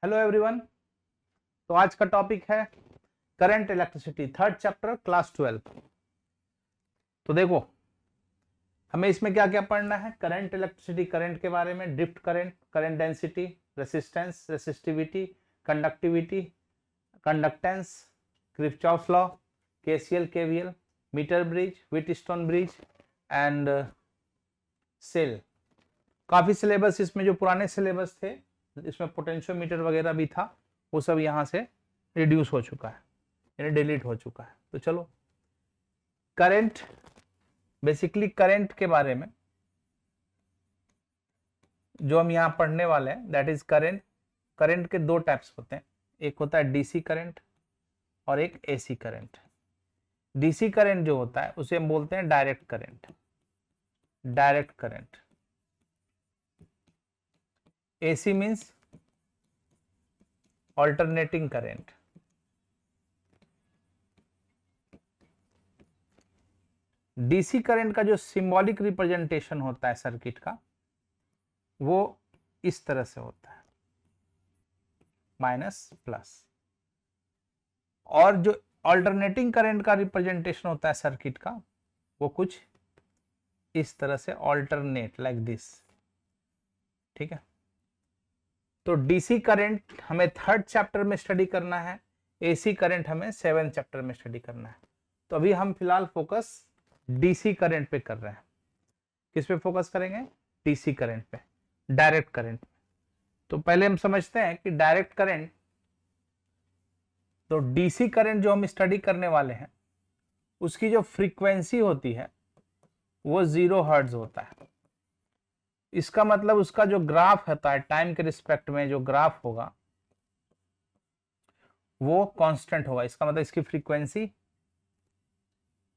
Hello everyone. तो आज का टॉपिक है current electricity, third chapter, class 12। तो देखो, हमें इसमें क्या क्या पढ़ना है। करंट इलेक्ट्रिसिटी, करंट के बारे में, drift current, current density, resistance, resistivity, conductivity, conductance, Kirchhoff law, KCL, KVL, metre bridge, Wheatstone bridge and cell. काफी सिलेबस इसमें, जो पुराने सिलेबस थे इसमें पोटेंशियोमीटर वगैरह भी था, वो सब यहाँ से रिड्यूस हो चुका है, यानी डिलीट हो चुका है। तो चलो, करंट, बेसिकली करंट के बारे में जो हम यहाँ पढ़ने वाले हैं, दैट इज करंट। करंट के दो टाइप्स होते हैं, एक होता है डीसी करंट और एक एसी करंट। डीसी करंट जो होता है उसे हम बोलते हैं direct current. Direct current. AC means alternating current. DC current का जो सिंबॉलिक रिप्रेजेंटेशन होता है सर्किट का, वो इस तरह से होता है, माइनस प्लस। और जो ऑल्टरनेटिंग करंट का रिप्रेजेंटेशन होता है सर्किट का, वो कुछ इस तरह से, ऑल्टरनेट, लाइक दिस। ठीक है। तो डीसी करंट हमें थर्ड चैप्टर में स्टडी करना है, एसी करंट हमें 7th चैप्टर में स्टडी करना है। तो अभी हम फिलहाल फोकस डीसी करंट पे कर रहे हैं। किस पे फोकस करेंगे? डीसी करंट पे, डायरेक्ट करंट। तो पहले हम समझते हैं कि डायरेक्ट करंट, तो डीसी करंट जो हम स्टडी करने वाले हैं उसकी जो फ्रीक्वेंसी होती है वो 0 हर्ट्ज होता है। इसका मतलब उसका जो ग्राफ होता है, टाइम के रिस्पेक्ट में जो ग्राफ होगा वो कांस्टेंट होगा। इसका मतलब इसकी फ्रीक्वेंसी,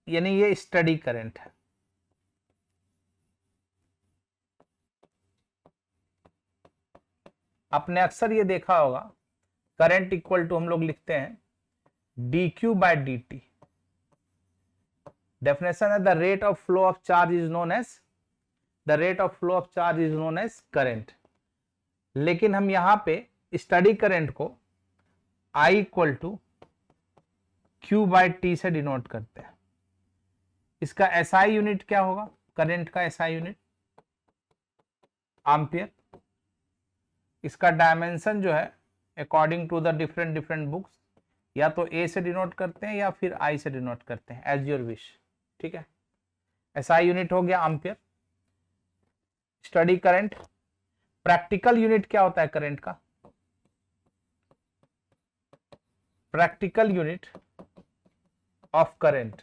यानी ये स्टडी करंट है। आपने अक्सर ये देखा होगा, करंट इक्वल टू हम लोग लिखते हैं dq by dt। डेफिनेशन है, the rate of flow of charge is known as, the rate of flow of charge is known as current. लेकिन हम यहां पे स्टडी करंट को I equal to Q by T से denote करते हैं। इसका SI यूनिट क्या होगा? करंट का SI यूनिट एम्पियर। इसका डायमेंशन जो है, according to the different books, या तो A से डिनोट करते हैं या फिर I से डिनोट करते हैं, एज योर विश। ठीक है। SI यूनिट हो गया ampere. Steady current. Practical unit क्या होता है करंट का? Practical unit of current,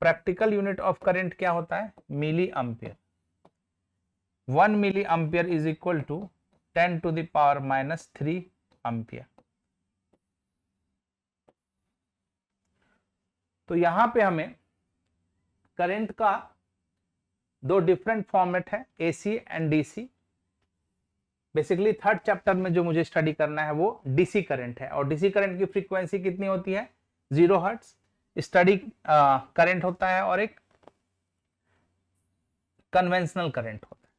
practical unit of current क्या होता है? Milli ampere. 1 milli ampere is equal to 10 to the power -3 ampere. तो यहां पे हमें करंट का दो डिफरेंट फॉर्मेट है, AC and DC. Basically third chapter में जो मुझे स्टडी करना है वो डीसी करंट है, और डीसी करंट की फ्रीक्वेंसी कितनी होती है? 0 हर्ट्ज। स्टडी करंट होता है और एक कन्वेंशनल करंट होता है।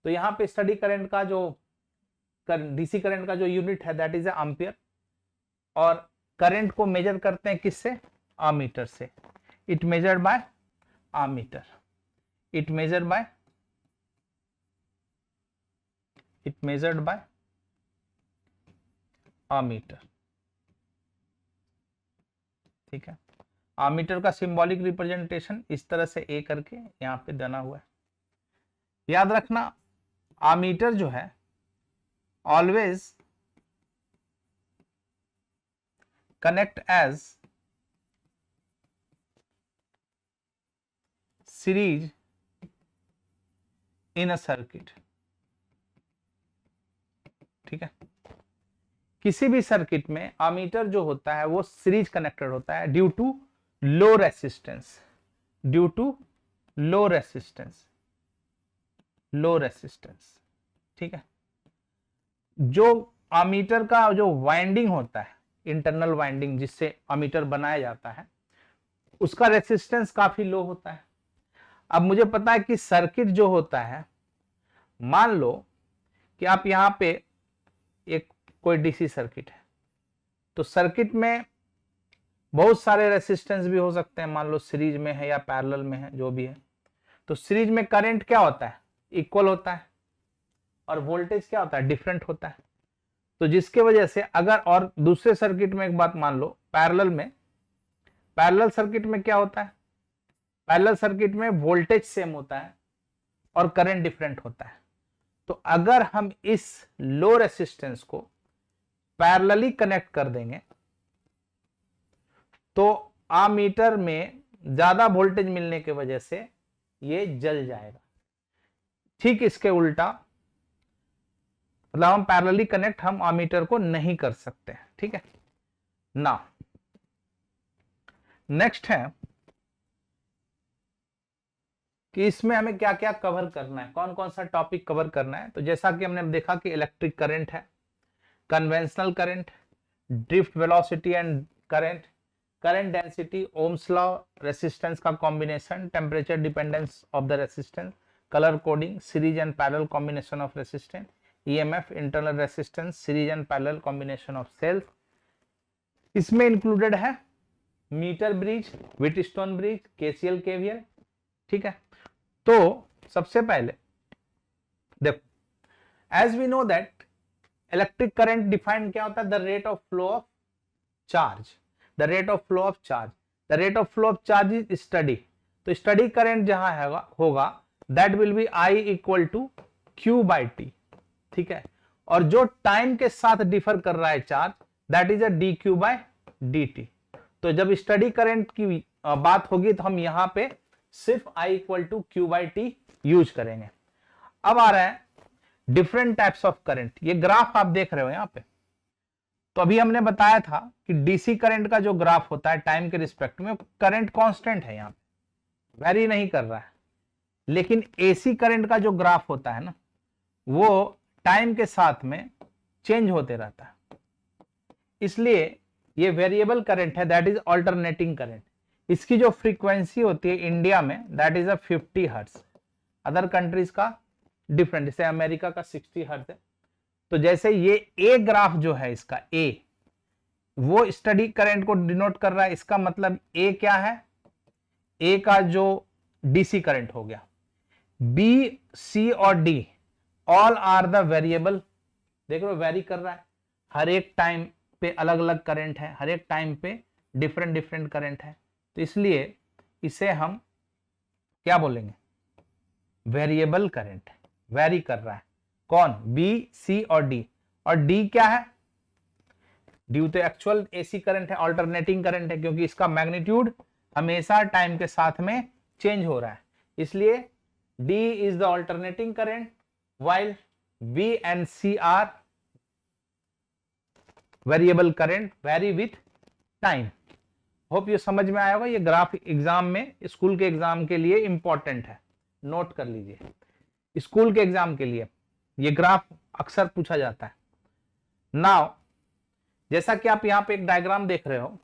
तो यहाँ पे स्टडी करंट का जो, डीसी करंट का जो यूनिट है दैट इज एम्पियर, और करंट को मेजर करते हैं किससे? एमीटर से। It measured by ammeter, it measured by, it measured by ammeter। ठीक है। ammeter का सिंबॉलिक रिप्रेजेंटेशन इस तरह से A करके यहां पे देना हुआ है। याद रखना, ammeter जो है always connect as series in a circuit. ठीक है। किसी भी सर्किट में एमीटर जो होता है वो सीरीज कनेक्टेड होता है, due to low resistance, due to low resistance, low resistance. ठीक है। जो एमीटर का जो वाइंडिंग होता है, इंटरनल वाइंडिंग जिससे एमीटर बनाया जाता है, उसका रेसिस्टेंस काफी लो होता है। अब मुझे पता है कि सर्किट जो होता है, मान लो कि आप यहां पे एक कोई डीसी सर्किट है, तो सर्किट में बहुत सारे रेसिस्टेंस भी हो सकते हैं, मान लो सीरीज में है या पैरेलल में है, जो भी है। तो सीरीज में करंट क्या होता है, इक्वल होता है, और वोल्टेज क्या होता है, डिफरेंट होता है। तो जिसके वजह से अगर, और दूसरे सर्किट में एक बात मान लो, पैरेलल सर्किट में क्या होता है, पैरेलल सर्किट में वोल्टेज सेम होता है और करंट डिफरेंट होता है। तो अगर हम इस लो रेसिस्टेंस को पैरेलली कनेक्ट कर देंगे तो आमीटर में ज्यादा वोल्टेज मिलने की वजह से ये जल जाएगा। ठीक इसके उल्टा, मतलब हम पैरेलली कनेक्ट हम आमीटर को नहीं कर सकते हैं, ठीक है ना। नेक्स्ट है कि इसमें हमें क्या क्या कवर करना है, कौन कौन सा टॉपिक कवर करना है। तो जैसा कि हमने देखा कि इलेक्ट्रिक करंट है, conventional current, drift velocity and current, current density, Ohm's law, resistance का combination, temperature dependence of the resistance, colour coding, series and parallel combination of resistance, EMF, internal resistance, series and parallel combination of cells. इसमें included है meter bridge, Wheatstone bridge, KCL, KVL, ठीक है। तो सबसे पहले देखो, as we know that electric current defined क्या होता है, the rate of flow of charge, the rate of flow of charge, the rate of flow of charge is steady. तो स्टडी करंट जहां होगा that will be I equal to Q by T, ठीक है। और जो time के साथ differ कर रहा है charge, that is a D Q by D T. तो जब स्टडी करंट की बात होगी तो हम यहां पे सिर्फ I equal to Q by T use करेंगे। अब आ रहा है डिफरेंट टाइप्स ऑफ करंट, ये ग्राफ आप देख रहे हो यहां पे। तो अभी हमने बताया था कि डीसी करंट का जो ग्राफ होता है टाइम के रिस्पेक्ट में, करंट कांस्टेंट है, यहां पे वेरी नहीं कर रहा है। लेकिन एसी करंट का जो ग्राफ होता है ना, वो टाइम के साथ में चेंज होते रहता है, इसलिए ये वेरिएबल करंट है, दैट इज ऑल्टरनेटिंग करंट। इसकी जो फ्रीक्वेंसी होती है इंडिया में that is a 50 hertz, other countries का डिफरेंट, जैसे अमेरिका का 60 हर्ट्ज है। तो जैसे ये ए ग्राफ जो है इसका ए, वो स्टडी करंट को डिनोट कर रहा है, इसका मतलब ए क्या है, ए का जो डीसी करंट हो गया। बी, सी और D all are the variable, देख रहे हो वेरी कर रहा है, हर एक टाइम पे अलग अलग करंट है, हर एक टाइम पे डिफरेंट डिफरेंट करंट है। तो इसलिए इसे हम क्या बोलेंगे, वेरिएबल करंट, वेरी कर रहा है। कौन, बी, सी और डी। और डी क्या है, डी तो एक्चुअल एसी करंट है, अल्टरनेटिंग करंट है, क्योंकि इसका मैग्नीट्यूड हमेशा टाइम के साथ में चेंज हो रहा है, इसलिए D is the alternating current, while B and C are variable current vary with time। Hope ये समझ में आया होगा। ये ग्राफ एग्जाम में, स्कूल के एग्जाम के लिए इंपॉर्टेंट है, नोट कर लीजिए। स्कूल के एग्जाम के लिए ये ग्राफ अक्सर पूछा जाता है। नाउ जैसा कि आप यहां पे एक डायग्राम देख रहे हो,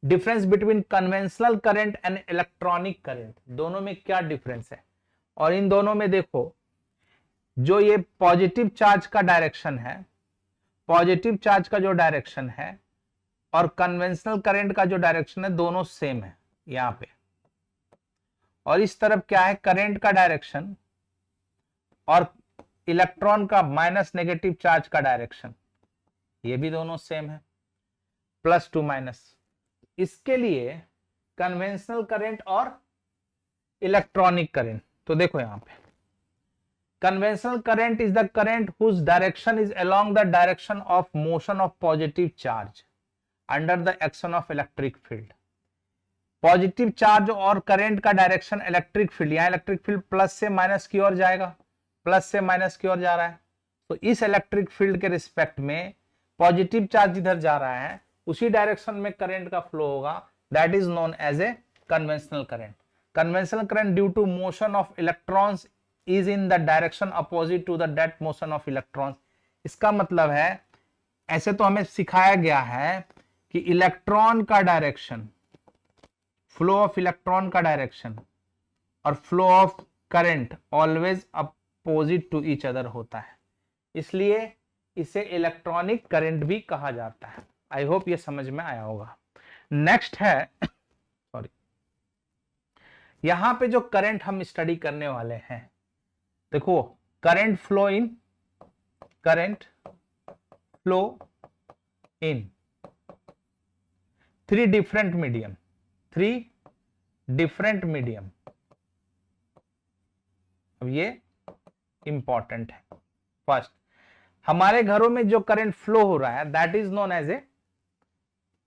difference between conventional current and electronic current, दोनों में क्या डिफरेंस है। और इन दोनों में देखो, जो ये पॉजिटिव चार्ज का डायरेक्शन है, पॉजिटिव चार्ज का जो डायरेक्शन है और कन्वेंशनल करंट का जो डायरेक्शन है, दोनों सेम है यहां पे। और इस तरफ क्या है, करंट का डायरेक्शन और इलेक्ट्रॉन का माइनस नेगेटिव चार्ज का डायरेक्शन, ये भी दोनों सेम है, प्लस टू माइनस। इसके लिए कन्वेंशनल करंट और इलेक्ट्रॉनिक करंट, तो देखो यहां पे conventional current is the current whose direction is along the direction of motion of positive charge under the action of electric field। Positive charge और current का direction electric field, यहां electric field plus से minus की ओर जाएगा, plus से minus की ओर जा रहा है। तो इस इलेक्ट्रिक फील्ड के रिस्पेक्ट में पॉजिटिव चार्ज इधर जा रहा है, उसी डायरेक्शन में करंट का फ्लो होगा, that is known as a conventional current. Conventional current due to motion of electrons is in the direction opposite to the that motion of electrons। इसका मतलब है, ऐसे तो हमें सिखाया गया है कि इलेक्ट्रॉन का डायरेक्शन, फ्लो ऑफ इलेक्ट्रॉन का डायरेक्शन और flow of current always opposite to each other होता है। इसलिए इसे इलेक्ट्रॉनिक करंट भी कहा जाता है। आई होप ये समझ में आया होगा। नेक्स्ट है सॉरी, यहां पे जो करंट हम स्टडी करने वाले हैं, देखो current flow in three different medium. अब ये इंपॉर्टेंट है। फर्स्ट, हमारे घरों में जो करंट फ्लो हो रहा है that is known as a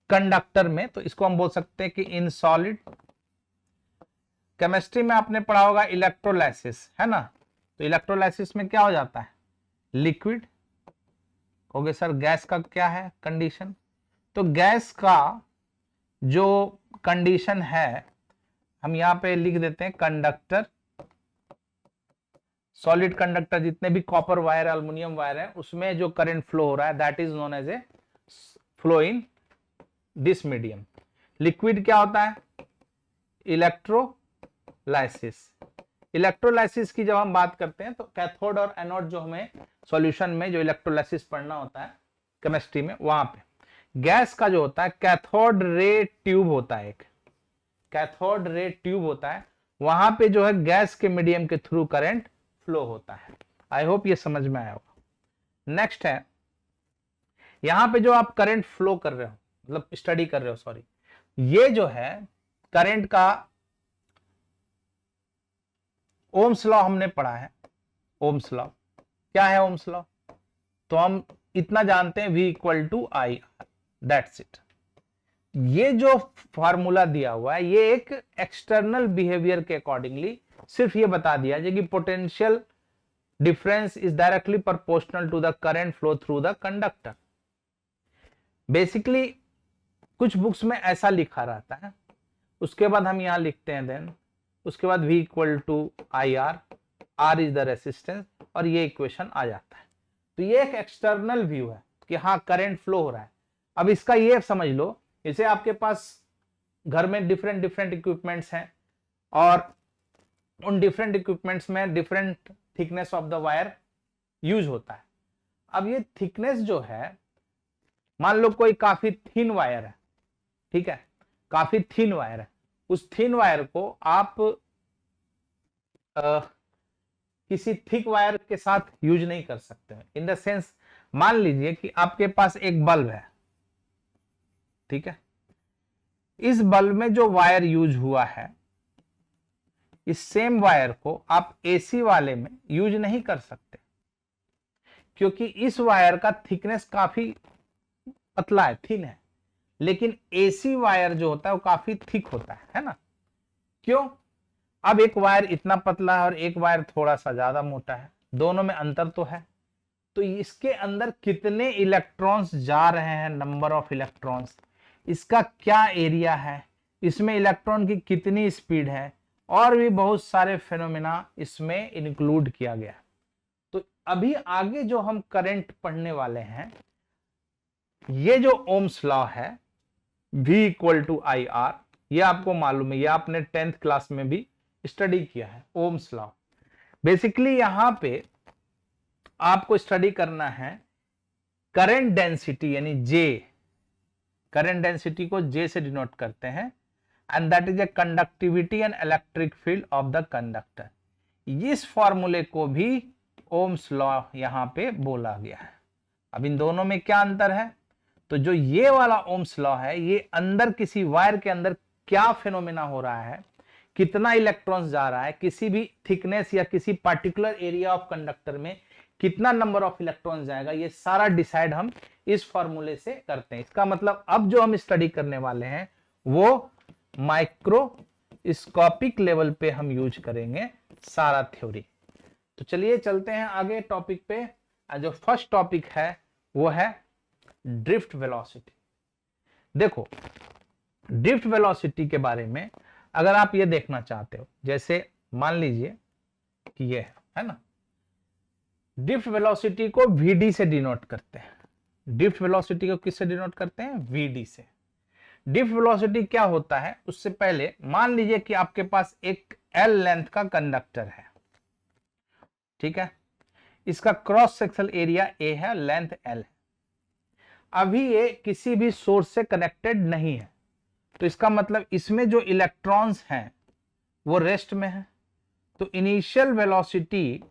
conductor में, तो इसको हम बोल सकते हैं कि इन सॉलिड। केमिस्ट्री में आपने पढ़ा होगा इलेक्ट्रोलाइसिस, है ना, तो इलेक्ट्रोलाइसिस में क्या हो जाता है, लिक्विड। ओके सर, गैस का क्या है कंडीशन, तो गैस का जो कंडीशन है हम यहां पे लिख देते हैं कंडक्टर। सॉलिड कंडक्टर जितने भी कॉपर वायर, एल्युमिनियम वायर है, उसमें जो करंट फ्लो हो रहा है that is known as a flow in this medium. Liquid क्या होता है, इलेक्ट्रोलाइसिस। इलेक्ट्रोलाइसिस की जब हम बात करते हैं तो कैथोड और एनोड जो हमें सॉल्यूशन में जो इलेक्ट्रोलाइसिस पढ़ना होता है केमिस्ट्री में, वहां पे गैस का जो होता है कैथोड रे ट्यूब होता है, एक कैथोड रे ट्यूब होता है, वहां पे जो है गैस के मीडियम के थ्रू करंट फ्लो होता है। आई होप ये समझ में आया होगा। नेक्स्ट है, यहां पे जो आप करंट फ्लो कर रहे हो, मतलब स्टडी कर रहे हो, सॉरी, ये जो है करंट का ओम्स लॉ हमने पढ़ा है। ओम्स लॉ क्या है, ओम्स लॉ तो हम इतना जानते हैं, V equal to I R, that's it. ये जो फॉर्मूला दिया हुआ है ये एक एक्सटर्नल बिहेवियर के अकॉर्डिंगली सिर्फ ये बता दिया है कि potential difference is directly proportional to the current flow through the conductor. Basically कुछ बुक्स में ऐसा लिखा रहता है, उसके बाद हम यहां लिखते हैं देन, उसके बाद V equal to I R, R is the resistance, और ये इक्वेशन आ जाता है। तो ये एक एक्सटर्नल व्यू है कि हाँ करंट फ्लो हो रहा है। अब इसका ये समझ लो, जैसे आपके पास घर में डिफरेंट इक्विपमेंट्स हैं और उन डिफरेंट इक्विपमेंट्स में different thickness of the wire use होता है। अब ये थिकनेस जो है, मान लो कोई काफी थिन वायर है, ठीक है, काफी थिन वायर है, उस थिन वायर को आप किसी थिक वायर के साथ यूज नहीं कर सकते। इन द सेंस, मान लीजिए कि आपके पास एक बल्ब है, ठीक है, इस बल्ब में जो वायर यूज हुआ है, इस सेम वायर को आप एसी वाले में यूज नहीं कर सकते, क्योंकि इस वायर का थिकनेस काफी पतला है, थिन है, लेकिन एसी वायर जो होता है वो काफी थिक होता है ना। क्यों? अब एक वायर इतना पतला है और एक वायर थोड़ा सा ज्यादा मोटा है, दोनों में अंतर तो है, तो इसके अंदर कितने इलेक्ट्रॉन्स जा रहे हैं, नंबर ऑफ इलेक्ट्रॉन्स, इसका क्या एरिया है, इसमें इलेक्ट्रॉन की कितनी स्पीड है, और भी बहुत सारे फेनोमेना इसमें इंक्लूड किया गया। तो अभी आगे जो हम करंट पढ़ने वाले हैं, ये जो ओम्स लॉ है V equal to I R, ये आपको मालूम है, ये आपने 10th क्लास में भी स्टडी किया है, ओम्स लॉ। बेसिकली यहां पे आपको स्टडी करना है करंट डेंसिटी, यानी J, करंट डेंसिटी को J से डिनोट करते हैं, and that is a conductivity and electric field of the conductor. इस फॉर्मूले को भी ओम्स लॉ यहां पे बोला गया है। अब इन दोनों में क्या अंतर है, तो जो ये वाला ओम्स लॉ है, ये अंदर किसी वायर के अंदर क्या फेनोमेना हो रहा है, कितना इलेक्ट्रॉन्स जा रहा है, किसी भी थिकनेस या किसी पर्टिकुलर एरिया ऑफ कंडक्टर में कितना नंबर ऑफ इलेक्ट्रॉन जाएगा, ये सारा डिसाइड हम इस फॉर्मूले से करते हैं। इसका मतलब अब जो हम स्टडी करने वाले हैं वो माइक्रोस्कोपिक लेवल पे हम यूज करेंगे सारा थ्योरी। तो चलिए चलते हैं आगे टॉपिक पे। जो फर्स्ट टॉपिक है वो है ड्रिफ्ट वेलोसिटी। देखो, ड्रिफ्ट वेलोसिटी के बारे में अगर आप ये देखना चाहते हो, जैसे मान लीजिए कि ये है ना, ड्रिफ्ट वेलोसिटी को Vd से डिनोट करते हैं। ड्रिफ्ट वेलोसिटी को किससे डिनोट करते हैं? Vd से। ड्रिफ्ट वेलोसिटी क्या होता है, उससे पहले मान लीजिए कि आपके पास एक L लेंथ का कंडक्टर है, ठीक है, इसका क्रॉस सेक्शनल एरिया ए है, लेंथ एल है। अभी ये किसी भी सोर्स से कनेक्टेड नहीं है, तो इसका मतलब इसमें जो इलेक्ट्रॉन्स हैं वो रेस्ट में है। तो initial velocity,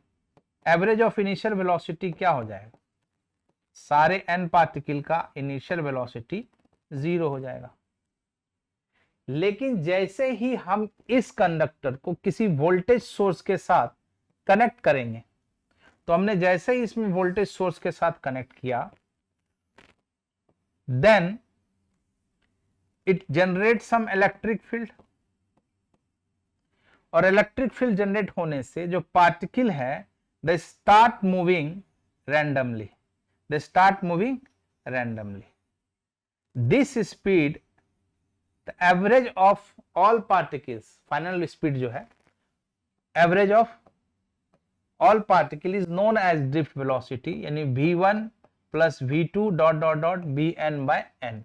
average of initial velocity क्या हो जाएगा, सारे एन पार्टिकल का इनिशियल वेलोसिटी 0 हो जाएगा। लेकिन जैसे ही हम इस कंडक्टर को किसी वोल्टेज सोर्स के साथ कनेक्ट करेंगे, तो हमने जैसे ही इसमें वोल्टेज सोर्स के साथ कनेक्ट किया, then it generate some electric field, और इलेक्ट्रिक फील्ड जनरेट होने से जो पार्टिकल है they start moving randomly, they start moving randomly. This speed, the average of all particles, final speed जो है average of all particle is known as drift velocity, यानी v1 plus v2 dot dot dot bn by n।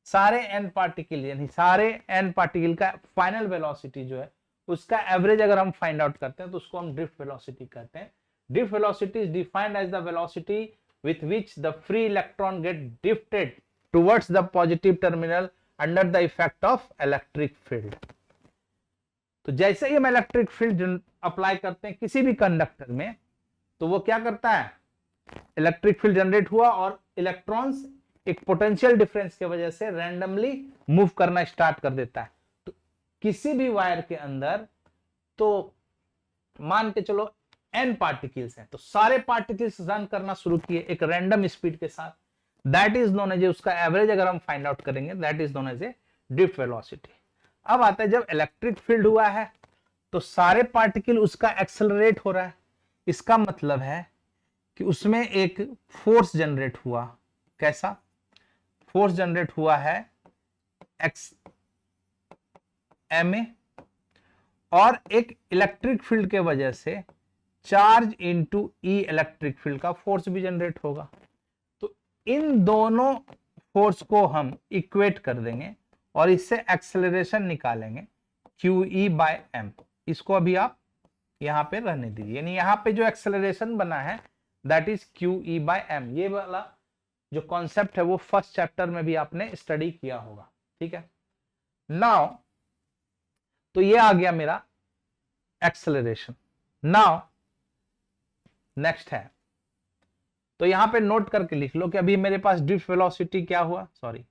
सारे n particle यानी सारे n particle का final velocity जो है उसका एवरेज अगर हम फाइंड आउट करते हैं तो उसको हम ड्रिफ्ट वेलोसिटी कहते हैं। Drift velocity is defined as the velocity with which the free electron get drifted towards the positive terminal under the effect of electric field. तो जैसे ही हम इलेक्ट्रिक फील्ड अप्लाई करते हैं किसी भी कंडक्टर में, तो वो क्या करता है, इलेक्ट्रिक फील्ड जनरेट हुआ और इलेक्ट्रॉन्स एक पोटेंशियल डिफरेंस की वजह से रैंडमली मूव करना स्टार्ट कर देता है। तो किसी भी वायर के अंदर, तो मान के चलो n पार्टिकल्स हैं, तो सारे पार्टिकल्स रन करना शुरू किए एक रैंडम स्पीड के साथ, दैट इज नोन एज, उसका एवरेज अगर हम फाइंड आउट करेंगे that is known as a drift velocity. अब आता है जब इलेक्ट्रिक फील्ड हुआ है तो सारे पार्टिकल उसका एक्सेलरेट हो रहा है, इसका मतलब है कि उसमें एक फोर्स जनरेट हुआ। कैसा फोर्स जनरेट हुआ है, एक्स एम ए, और एक इलेक्ट्रिक फील्ड के वजह से चार्ज इनटू ई इलेक्ट्रिक फील्ड का फोर्स भी जनरेट होगा। तो इन दोनों फोर्स को हम इक्वेट कर देंगे और इससे एक्सेलरेशन निकालेंगे क्यू ई बाय एम। इसको अभी आप यहां पे रहने दीजिए, यानी यहां पे जो एक्सेलरेशन बना है that is Q E by M. ये वाला जो कॉन्सेप्ट है वो फर्स्ट चैप्टर में भी आपने स्टडी किया होगा, ठीक है। नाउ तो ये आ गया मेरा एक्सेलरेशन। नाउ नेक्स्ट है, तो यहां पे नोट करके लिख लो कि अभी मेरे पास ड्रिफ्ट वेलोसिटी क्या हुआ, सॉरी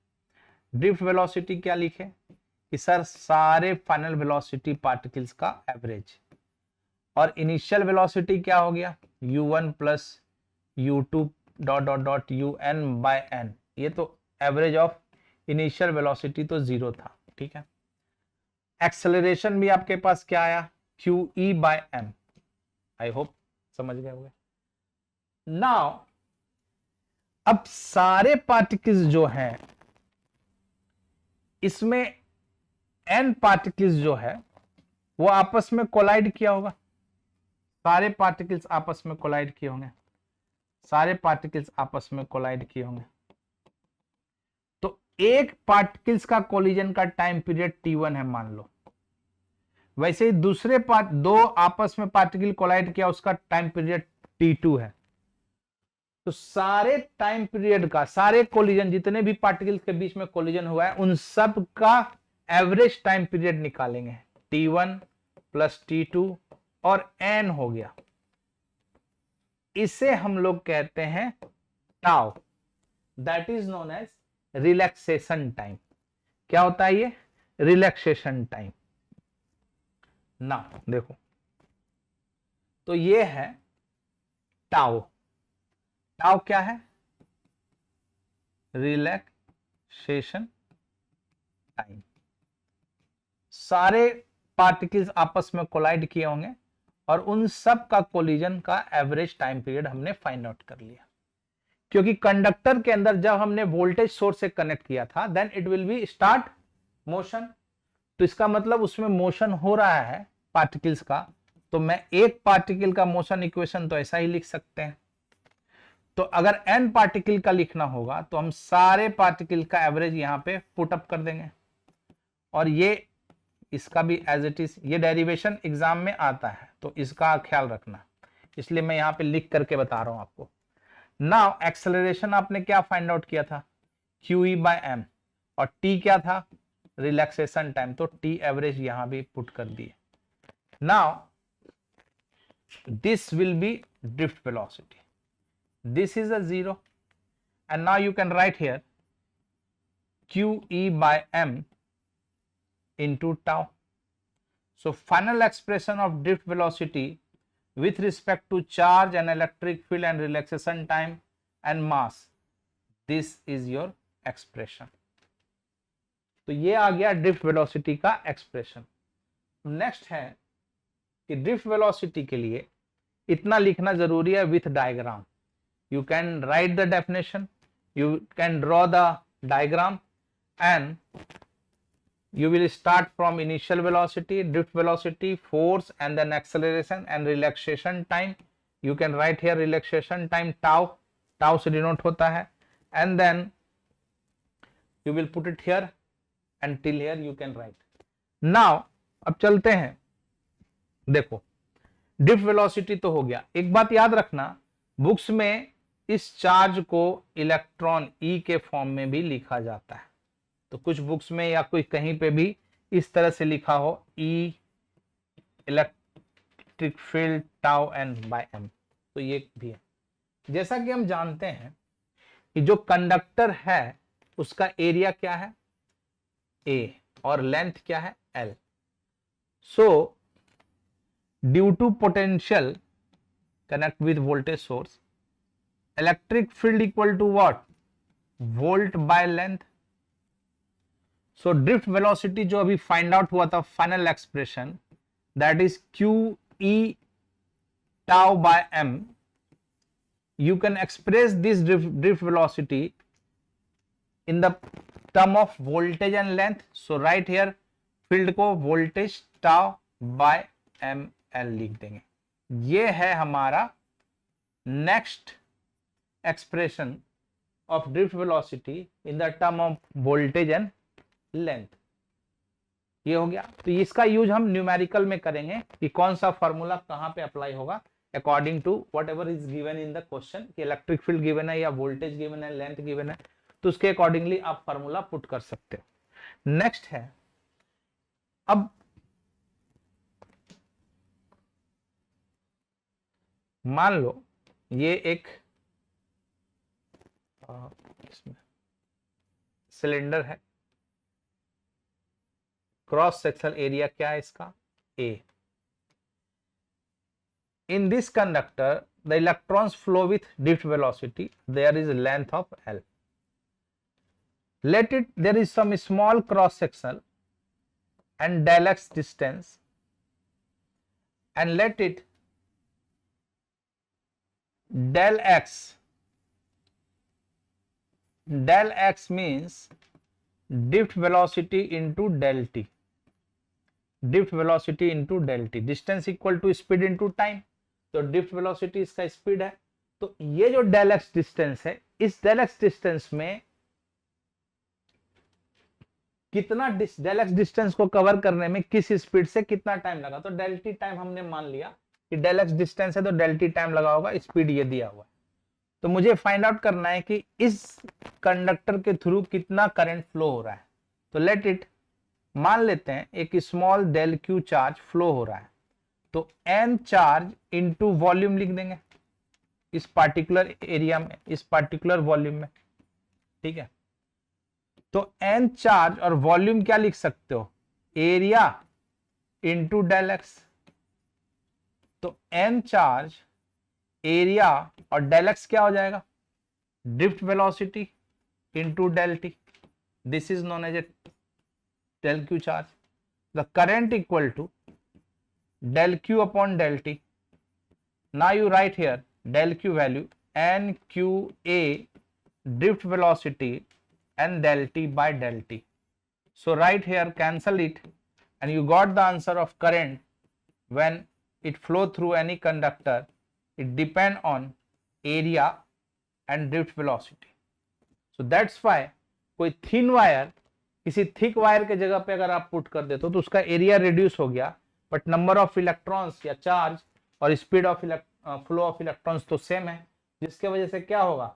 ड्रिफ्ट वेलोसिटी क्या लिखे कि सर सारे फाइनल वेलोसिटी पार्टिकल्स का एवरेज, और इनिशियल वेलोसिटी क्या हो गया u1 plus u2 dot dot dot un by n। ये तो एवरेज ऑफ इनिशियल वेलोसिटी तो 0 था, ठीक है। एक्सेलरेशन भी आपके पास क्या आया Q E by M, I hope समझ गए होंगे। नाउ अब सारे पार्टिकल्स जो हैं इसमें n पार्टिकल्स जो है वो आपस में कोलाइड किया होगा, सारे पार्टिकल्स आपस में कोलाइड किए होंगे, सारे पार्टिकल्स आपस में कोलाइड किए होंगे। तो एक पार्टिकल्स का कोलिजन का टाइम पीरियड t1 है मान लो, वैसे ही दूसरे दो आपस में पार्टिकल कोलाइड किया उसका टाइम पीरियड t2 है। तो सारे टाइम पीरियड का, सारे कोलिजन जितने भी पार्टिकल्स के बीच में कोलिजन हुआ है उन सब का एवरेज टाइम पीरियड निकालेंगे, t1 प्लस t2 और n हो गया। इसे हम लोग कहते हैं tau, that is known age relaxation time. क्या होता है ये, रिलैक्सेशन टाइम। ना देखो, तो ये है टाउ। टाउ क्या है, रिलैक्सेशन टाइम। सारे पार्टिकल्स आपस में कोलाइड किए होंगे और उन सब का कोलिजन का एवरेज टाइम पीरियड हमने फाइंड आउट कर लिया। क्योंकि कंडक्टर के अंदर जब हमने वोल्टेज सोर्स से कनेक्ट किया था then it will be start motion, तो इसका मतलब उसमें मोशन हो रहा है पार्टिकल्स का। तो मैं एक पार्टिकल का मोशन इक्वेशन तो ऐसा ही लिख सकते हैं। तो अगर n पार्टिकल का लिखना होगा तो हम सारे पार्टिकल का एवरेज यहां पे पुट अप कर देंगे, और ये इसका भी एज इट इज, ये डेरिवेशन एग्जाम में आता है तो इसका ख्याल रखना इसलिए मैं यहाँ पे लिख करके बता रहा हूं आपको। नाउ एक्सेलरेशन आपने क्या फाइंड आउट किया था, QE बाय m, और t क्या था, रिलैक्सेशन टाइम, तो t एवरेज यहां भी पुट कर दिए। Now this will be drift velocity, this is a 0, and now you can write here QE by m into tau. So final expression of drift velocity with respect to charge and electric field and relaxation time and mass, this is your expression. तो ये आ गया drift velocity का expression. Next है कि drift velocity के लिए इतना लिखना जरूरी है with diagram. You can right the definition, you can draw the diagram, and you will start from initial velocity, drift velocity, force, and then acceleration and relaxation time. You can write here relaxation time tau, tau से denote होता है, and then you will put it here and till here you can write. Now अब चलते हैं, देखो drift velocity तो हो गया। एक बात याद रखना, बुक्स में इस चार्ज को इलेक्ट्रॉन E के फॉर्म में भी लिखा जाता है। तो कुछ बुक्स में या कोई कहीं पे भी इस तरह से लिखा हो E electric field tau N by M, तो ये भी है। जैसा कि हम जानते हैं कि जो कंडक्टर है उसका एरिया क्या है A और लेंथ क्या है L। So due to potential connect with voltage source, electric field equal to what, volt by length. So drift velocity जो अभी फाइंड आउट हुआ था, final expression, that is QE tau by m. You can express this drift velocity in the term of voltage and length. So right here field को voltage tau by ml लिख देंगे। ये है हमारा next expression of drift velocity in the term of voltage and length. ये हो गया। तो इसका यूज हम न्यूमेरिकल में करेंगे कि कौन सा फॉर्मूला कहां पे अप्लाई होगा according to whatever is given in the question, कि इलेक्ट्रिक फील्ड गिवन है या वोल्टेज गिवन है, लेंथ गिवन है, तो उसके अकॉर्डिंगली आप फॉर्मूला पुट कर सकते हो। नेक्स्ट है, अब मान लो ये एक सिलेंडर है, क्रॉस सेक्शनल एरिया क्या है इसका A। In this conductor the electrons flow with drift velocity, there is a length of L. Let it, there is some small cross section and del x distance, and let it del x means drift velocity into del t, drift velocity into del T, distance equal to speed into time. तो drift velocity इसका speed है, तो ये जो del x distance है, इस del x distance में कितना डेल एक्स डिस्टेंस को कवर करने में किस स्पीड से कितना टाइम लगा, तो डेल टी टाइम हमने मान लिया कि डेल एक्स डिस्टेंस है तो डेल टी टाइम लगा होगा, स्पीड ये दिया हुआ है। तो मुझे फाइंड आउट करना है कि इस कंडक्टर के थ्रू कितना करंट फ्लो हो रहा है। तो लेट इट, मान लेते हैं एक small del Q charge flow हो रहा है, तो एन चार्ज इनटू वॉल्यूम लिख देंगे इस पार्टिकुलर एरिया में, इस पार्टिकुलर वॉल्यूम में, ठीक है। तो एन चार्ज और वॉल्यूम क्या लिख सकते हो, एरिया इनटू डेल एक्स। तो एन चार्ज, एरिया और डेल एक्स क्या हो जाएगा, drift velocity into del t, this is known as a del q charge. The current equal to del q upon del t. Now you write here del q value nqa drift velocity and del t by del t. So right here cancel it and you got the answer of current when it flow through any conductor. It depend on area and drift velocity. So that's why कोई thin wire किसी thick wire के जगह पे अगर आप put कर देते हो तो उसका एरिया रिड्यूस हो गया, बट नंबर ऑफ इलेक्ट्रॉन्स या चार्ज और speed of flow of electrons तो सेम है, जिसके वजह से क्या होगा,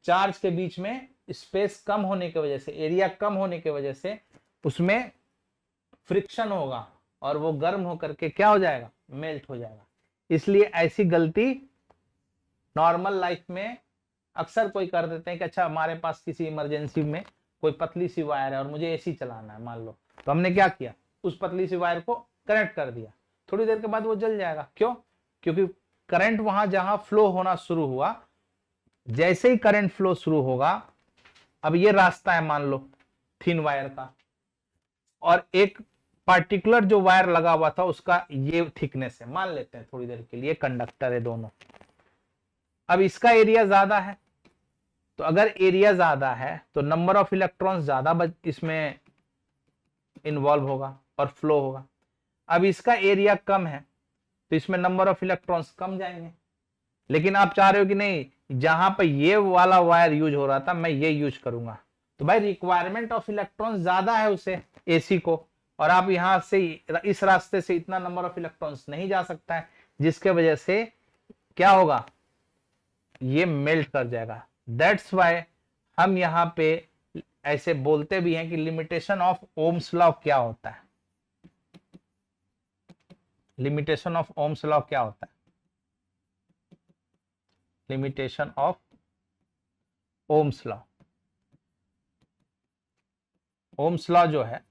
चार्ज के बीच में स्पेस कम होने की वजह से, एरिया कम होने की वजह से उसमें फ्रिक्शन होगा और वो गर्म होकर के क्या हो जाएगा, मेल्ट हो जाएगा। इसलिए ऐसी गलती नॉर्मल लाइफ में अक्सर कोई कर देते हैं कि अच्छा हमारे पास किसी इमरजेंसी में कोई पतली सी वायर है और मुझे एसी चलाना है मान लो, तो हमने क्या किया, उस पतली सी वायर को कनेक्ट कर दिया, थोड़ी देर के बाद वो जल जाएगा। क्यों? क्योंकि करंट वहां जहां फ्लो होना शुरू हुआ, जैसे ही करंट फ्लो शुरू होगा, अब ये रास्ता है मान लो थिन वायर का, और एक पार्टिकुलर जो वायर लगा हुआ था उसका ये थिकनेस है, मान लेते हैं थोड़ी देर के लिए कंडक्टर है दोनों। अब इसका एरिया ज्यादा है, तो अगर एरिया ज्यादा है तो नंबर ऑफ इलेक्ट्रॉन्स ज्यादा इसमें इन्वॉल्व होगा और फ्लो होगा। अब इसका एरिया कम है तो इसमें नंबर ऑफ इलेक्ट्रॉन्स कम जाएंगे। लेकिन आप चाह रहे हो कि नहीं, जहां पर ये वाला वायर यूज हो रहा था मैं ये यूज करूंगा, तो भाई रिक्वायरमेंट ऑफ इलेक्ट्रॉन्स ज्यादा है उसे, एसी को, और आप यहां से इस रास्ते से इतना नंबर ऑफ इलेक्ट्रॉन्स नहीं जा सकता है, जिसके वजह से क्या होगा, ये मेल्ट कर जाएगा। दैट्स वाई हम यहां पे ऐसे बोलते भी हैं कि लिमिटेशन ऑफ ओम्स लॉ क्या होता है। लिमिटेशन ऑफ ओम्स लॉ क्या होता है? Limitation of Ohm's law, Ohm's law जो है,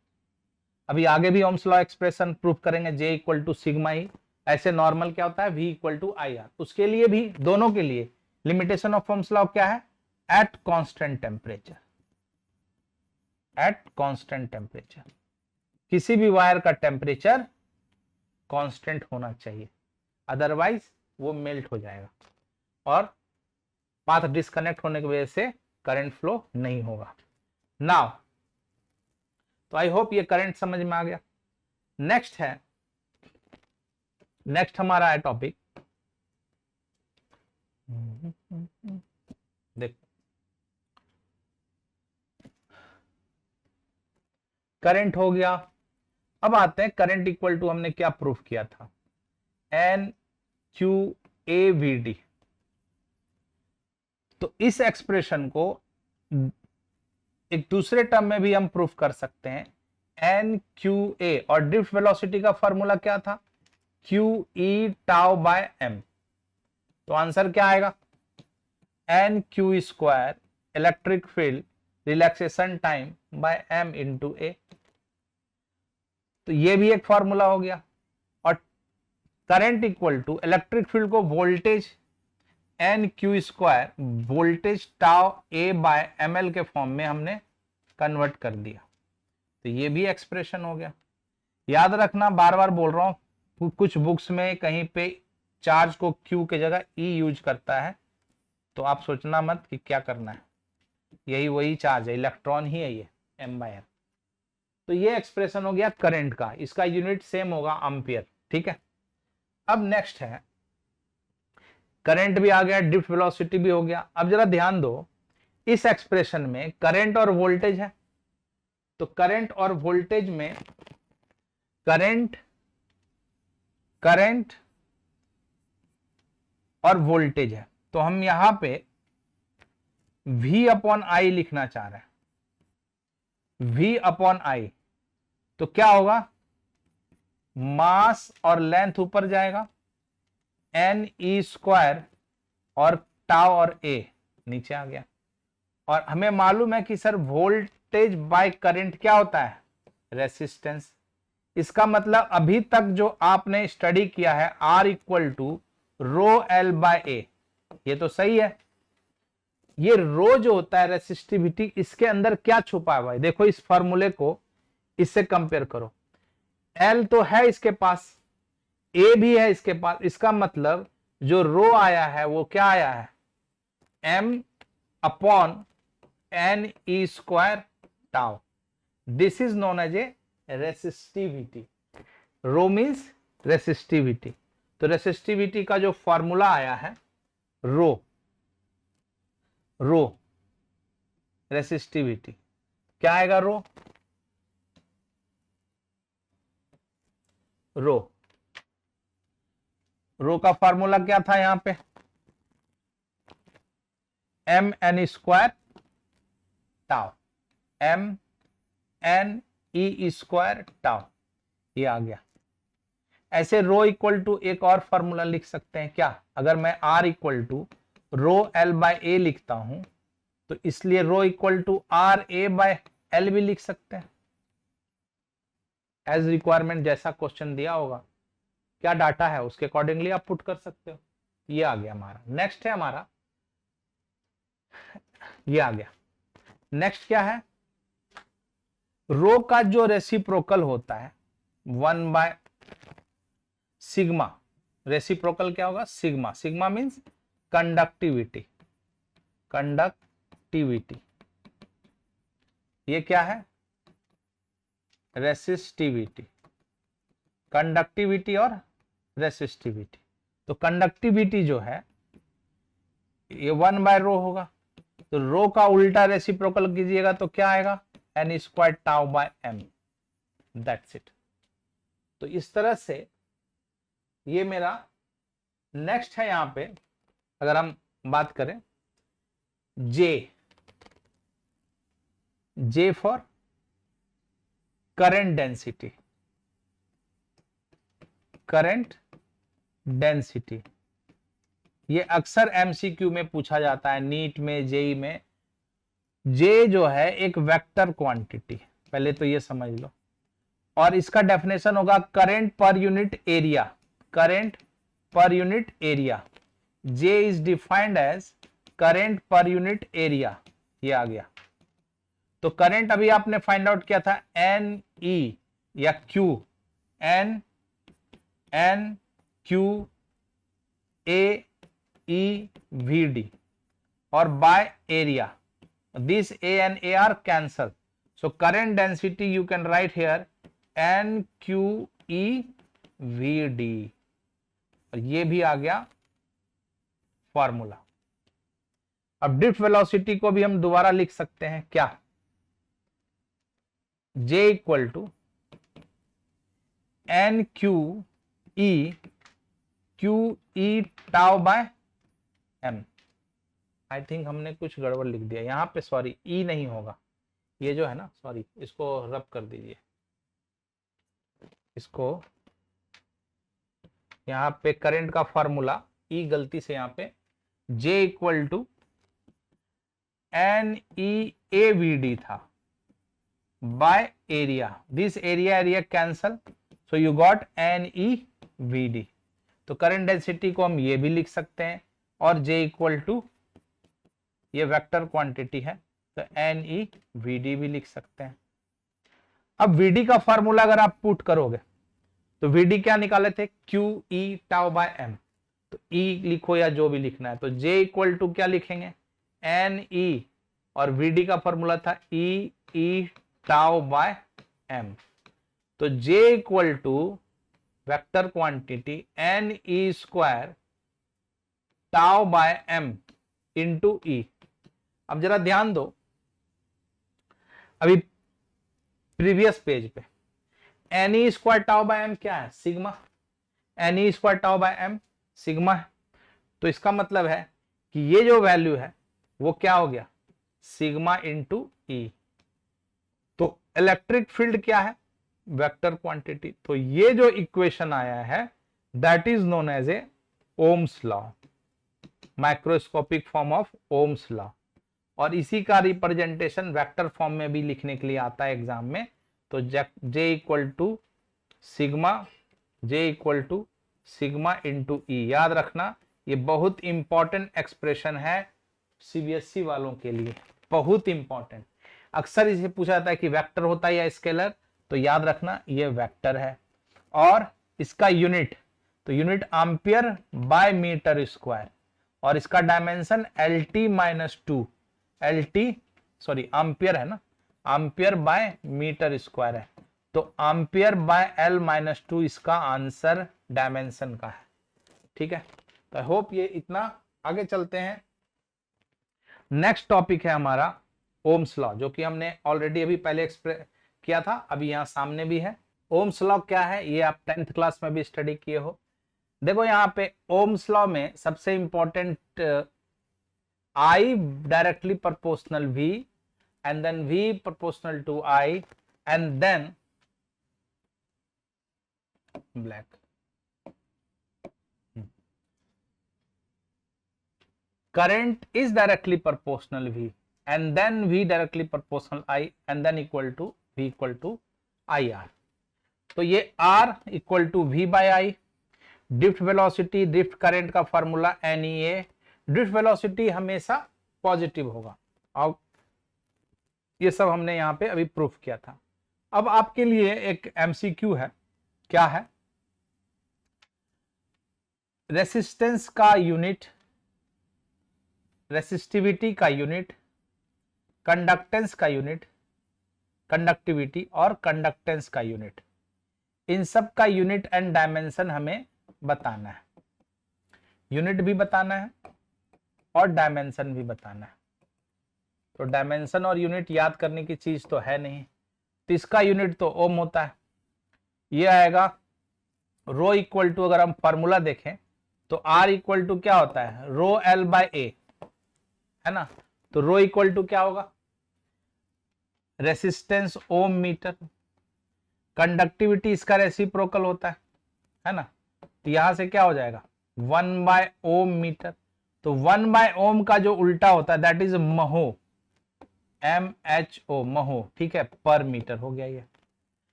अभी आगे भी ओम्स लॉ एक्सप्रेशन प्रूव करेंगे, J equal to sigma E, ऐसे नॉर्मल क्या होता है, V equal to I R. उसके लिए भी, दोनों के लिए लिमिटेशन ऑफ ओम्स लॉ क्या है, at constant temperature, at constant temperature, किसी भी वायर का टेम्परेचर कांस्टेंट होना चाहिए, अदरवाइज वो मेल्ट हो जाएगा और पाथ डिस्कनेक्ट होने की वजह से करंट फ्लो नहीं होगा। नाउ तो आई होप ये करंट समझ में आ गया। नेक्स्ट है, नेक्स्ट हमारा है टॉपिक, देखो करंट हो गया। अब आते हैं करंट इक्वल टू, हमने क्या प्रूफ किया था, n Q a we D. तो इस एक्सप्रेशन को एक दूसरे टर्म में भी हम प्रूफ कर सकते हैं, एन क्यू ए, और ड्रिफ्ट वेलोसिटी का फॉर्मूला क्या था, Q E tau by M. तो आंसर क्या आएगा, N Q square electric field relaxation time by M into A. तो ये भी एक फॉर्मूला हो गया। और current equal to electric field को voltage N Q square voltage tau A by M L के फॉर्म में हमने कन्वर्ट कर दिया, तो ये भी एक्सप्रेशन हो गया। याद रखना, बार बार बोल रहा हूं, कुछ बुक्स में कहीं पे चार्ज को क्यू के जगह ई यूज करता है, तो आप सोचना मत कि क्या करना है, यही वही चार्ज है, इलेक्ट्रॉन ही है ये, एम बाय एम। तो ये एक्सप्रेशन हो गया करंट का, इसका यूनिट सेम होगा एम्पियर, ठीक है। अब नेक्स्ट है, करंट भी आ गया, ड्रिफ्ट वेलोसिटी भी हो गया। अब जरा ध्यान दो, इस एक्सप्रेशन में करंट और वोल्टेज है, तो करंट और वोल्टेज में करंट, करंट और वोल्टेज है, तो हम यहां पे V अपॉन आई लिखना चाह रहे हैं, V अपॉन आई। तो क्या होगा, मास और लेंथ ऊपर जाएगा, एन ई स्क्वायर और टाउ और ए नीचे आ गया। और हमें मालूम है कि सर वोल्टेज बाय करंट क्या होता है, रेसिस्टेंस। इसका मतलब अभी तक जो आपने स्टडी किया है, R equal to rho L by A, ये तो सही है। ये रो जो होता है रेसिस्टिविटी, इसके अंदर क्या छुपा है भाई, देखो इस फॉर्मूले को इससे कंपेयर करो, एल तो है इसके पास, ए भी है इसके पास, इसका मतलब जो रो आया है वो क्या आया है, m upon n E square tau. This is known as a resistivity, rho means resistivity. तो रेसिस्टिविटी का जो फॉर्मूला आया है, रो, रो रेसिस्टिविटी क्या आएगा, रो, रो रो का फॉर्मूला क्या था यहां पे, m n square tau, m n ई स्क्वायर टाउ, ये आ गया। ऐसे रो इक्वल टू एक और फॉर्मूला लिख सकते हैं क्या, अगर मैं R equal to rho L by A लिखता हूं तो इसलिए rho equal to R A by L भी लिख सकते हैं, एज रिक्वायरमेंट, जैसा क्वेश्चन दिया होगा, क्या डाटा है उसके अकॉर्डिंगली आप पुट कर सकते हो। ये आ गया हमारा। नेक्स्ट है हमारा, ये आ गया। नेक्स्ट क्या है, रो का जो रेसिप्रोकल होता है 1 बाय सिग्मा, रेसिप्रोकल क्या होगा, sigma, sigma means conductivity, conductivity, ये क्या है, रेसिस्टिविटी, कंडक्टिविटी और रेसिस्टिविटी। तो कंडक्टिविटी जो है ये 1 बाय रो होगा, तो रो का उल्टा रेसिप्रोकल कीजिएगा तो क्या आएगा, n square tau by m, that's it. तो इस तरह से ये मेरा नेक्स्ट है। यहां पे अगर हम बात करें J for current density, current density, ये अक्सर एमसीक्यू में पूछा जाता है, नीट में, जेई में। जे जो है एक वेक्टर क्वांटिटी, पहले तो ये समझ लो, और इसका डेफिनेशन होगा current per unit area, current per unit area. J is defined as current per unit area, ये आ गया। तो करंट अभी आपने फाइंड आउट किया था एन ई या Q, N N Q A E V D, और by area, this A and A are cancel. So current density you can write here NQEVD, और ये भी आ गया फॉर्मूला। अब ड्रिफ्ट वेलोसिटी को भी हम दोबारा लिख सकते हैं क्या, J equal to NQE tau by M। I think हमने कुछ गड़बड़ लिख दिया यहाँ पे, सॉरी, ई नहीं होगा, ये जो है ना, सॉरी, इसको रब कर दीजिए, इसको यहाँ पे करंट का फॉर्मूला ई गलती से यहाँ पे J equal to N E A we D था by area, this area cancel, so you got N E V D. तो करंट डेंसिटी को हम ये भी लिख सकते हैं, और जे इक्वल टू ये वेक्टर क्वांटिटी है तो एन ई वी डी भी लिख सकते हैं। अब वीडी का फॉर्मूला अगर आप पुट करोगे तो वीडी क्या निकाले थे, q E tau by M, तो ई लिखो या जो भी लिखना है, तो जे इक्वल टू क्या लिखेंगे, एन ई, और वीडी का फॉर्मूला था E E tau by M. तो J equal to vector quantity N E square tau by M into E. अब जरा ध्यान दो, अभी प्रीवियस पेज पे N E square tau by M क्या है, sigma, N E square tau by M sigma है। तो इसका मतलब है कि ये जो वैल्यू है वो क्या हो गया, सिग्मा इंटू ई। तो इलेक्ट्रिक फील्ड क्या है, वेक्टर क्वांटिटी। तो ये जो इक्वेशन आया है that is known as a Ohm's law, microscopic form of Ohm's law, और इसी का रिप्रेजेंटेशन वेक्टर फॉर्म में भी लिखने के लिए आता है एग्जाम में। तो J equal to sigma, J equal to sigma into E, याद रखना ये बहुत इंपॉर्टेंट एक्सप्रेशन है सीबीएसई वालों के लिए, बहुत इंपॉर्टेंट। अक्सर इसे पूछा जाता है कि वेक्टर होता है या स्केलर, तो याद रखना ये वेक्टर है। और इसका यूनिट, तो unit ampere by metre square, और इसका dimension L T minus two, L T sorry ampere है ना, एम्पियर बाय मीटर स्क्वायर है, तो ampere by L minus two इसका आंसर डायमेंशन का है। ठीक है, तो आई होप ये इतना। आगे चलते हैं, नेक्स्ट टॉपिक है हमारा ओम्स लॉ, जो कि हमने ऑलरेडी अभी पहले एक्सप्रेस किया था, अभी यहां सामने भी है। ओम्स लॉ क्या है ये आप 10th क्लास में भी स्टडी किए हो। देखो यहाँ पे ओम्स लॉ में सबसे important I directly proportional V and then V proportional to I and then black. Current is directly proportional V and then V directly proportional I and then equal to V equal to IR. तो ये R equal to V by I, drift velocity drift current का formula NEA, drift velocity हमेशा positive होगा और ये सब हमने यहां पे अभी प्रूफ किया था। अब आपके लिए एक MCQ है, क्या है? रेसिस्टेंस का यूनिट, रेसिस्टिविटी का यूनिट, कंडक्टेंस का यूनिट, कंडक्टिविटी और कंडक्टेंस का यूनिट, इन सब का यूनिट एंड डायमेंशन हमें बताना है। यूनिट भी बताना है और डायमेंशन भी बताना है। तो डायमेंशन और यूनिट याद करने की चीज तो है नहीं, तो इसका यूनिट तो ओम होता है। ये आएगा रो इक्वल टू, अगर हम फॉर्मूला देखें तो R इक्वल टू क्या होता है? रो L बाय ए, है ना? तो रो इक्वल टू क्या होगा? रेसिस्टेंस ओम मीटर, कंडक्टिविटी इसका रेसिप्रोकल होता है ना? तो यहां से क्या हो जाएगा? 1 बाय ओम मीटर। तो 1 बाय ओम का जो उल्टा होता है दैट इज महो, MHO, महो, ठीक है, पर मीटर हो गया ये।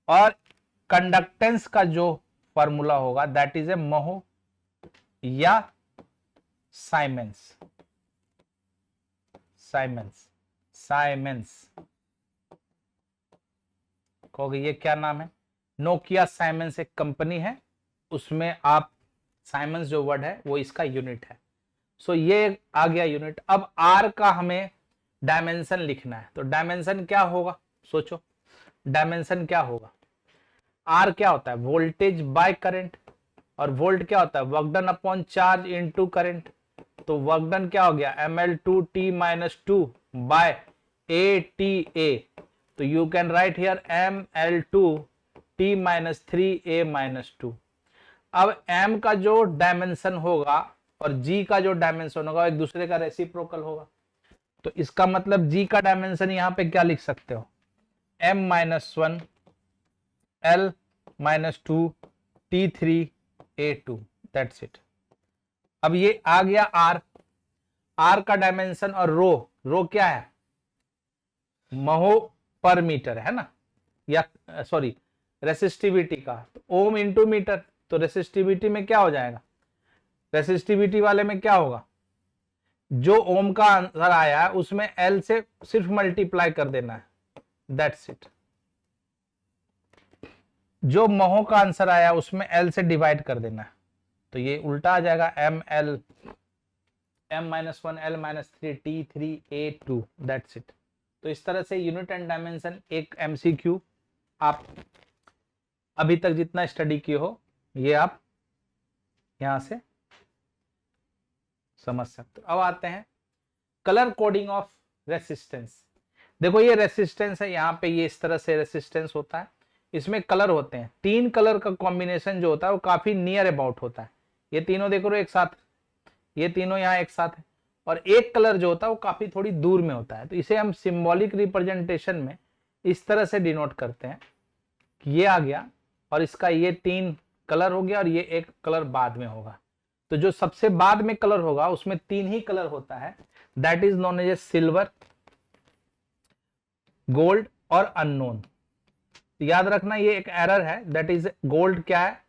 और कंडक्टेंस का जो फॉर्मूला होगा दैट इज ए महो या साइमेंस, साइमेंस कहोगे ये क्या नाम है? नोकिया साइमेंस एक कंपनी है, उसमें आप साइमेंस जो वर्ड है वो इसका यूनिट है। सो ये आ गया यूनिट। अब R का हमें डायमेंशन लिखना है, तो डायमेंशन क्या होगा? सोचो डायमेंशन क्या होगा? R क्या होता है? वोल्टेज बाय करंट, और वोल्ट क्या होता है? Work done upon charge into current. तो वर्क डन क्या हो गया? ML2T minus 2 by ATA। तो you can write here ML2T minus 3A minus 2। अब M का जो डायमेंशन होगा और G का जो डायमेंशन होगा एक दूसरे का रेसिप्रोकल होगा। तो इसका मतलब G का डायमेंशन यहां पे क्या लिख सकते हो? M minus 1 L minus 2 T3 A2, that's it. अब ये आ गया R का डायमेंशन, और रो क्या है? महो पर मीटर, है ना? या सॉरी रेसिस्टिविटी का, तो ओम इंटू मीटर। तो रेसिस्टिविटी में क्या हो जाएगा? रेसिस्टिविटी वाले में क्या होगा? जो ओम का आंसर आया है उसमें L से सिर्फ मल्टीप्लाई कर देना है, दैट्स इट। जो महो का आंसर आया उसमें L से डिवाइड कर देना है, तो ये उल्टा आ जाएगा ML M minus 1 L minus 3 T3 A2, that's it. तो इस तरह से यूनिट एंड डायमेंशन एक MCQ आप अभी तक जितना स्टडी किए हो ये आप यहां से समझ सकते हो। अब आते हैं कलर कोडिंग ऑफ रेसिस्टेंस। देखो ये रेसिस्टेंस है, यहाँ पे ये इस तरह से रेसिस्टेंस होता है, इसमें कलर होते हैं। 3 कलर का कॉम्बिनेशन जो होता है वो काफी नियर अबाउट होता है। ये तीनों देखो एक साथ, ये तीनों यहाँ एक साथ है, और एक कलर जो होता है वो काफी थोड़ी दूर में होता है। तो इसे हम सिंबॉलिक रिप्रेजेंटेशन में इस तरह से डिनोट करते हैं कि ये आ गया और इसका ये 3 कलर हो गया और ये एक कलर बाद में होगा। तो जो सबसे बाद में कलर होगा उसमें 3 ही कलर होता है, that is known as a silver, gold और अननोन। तो याद रखना ये एक एरर है, दैट इज गोल्ड क्या है?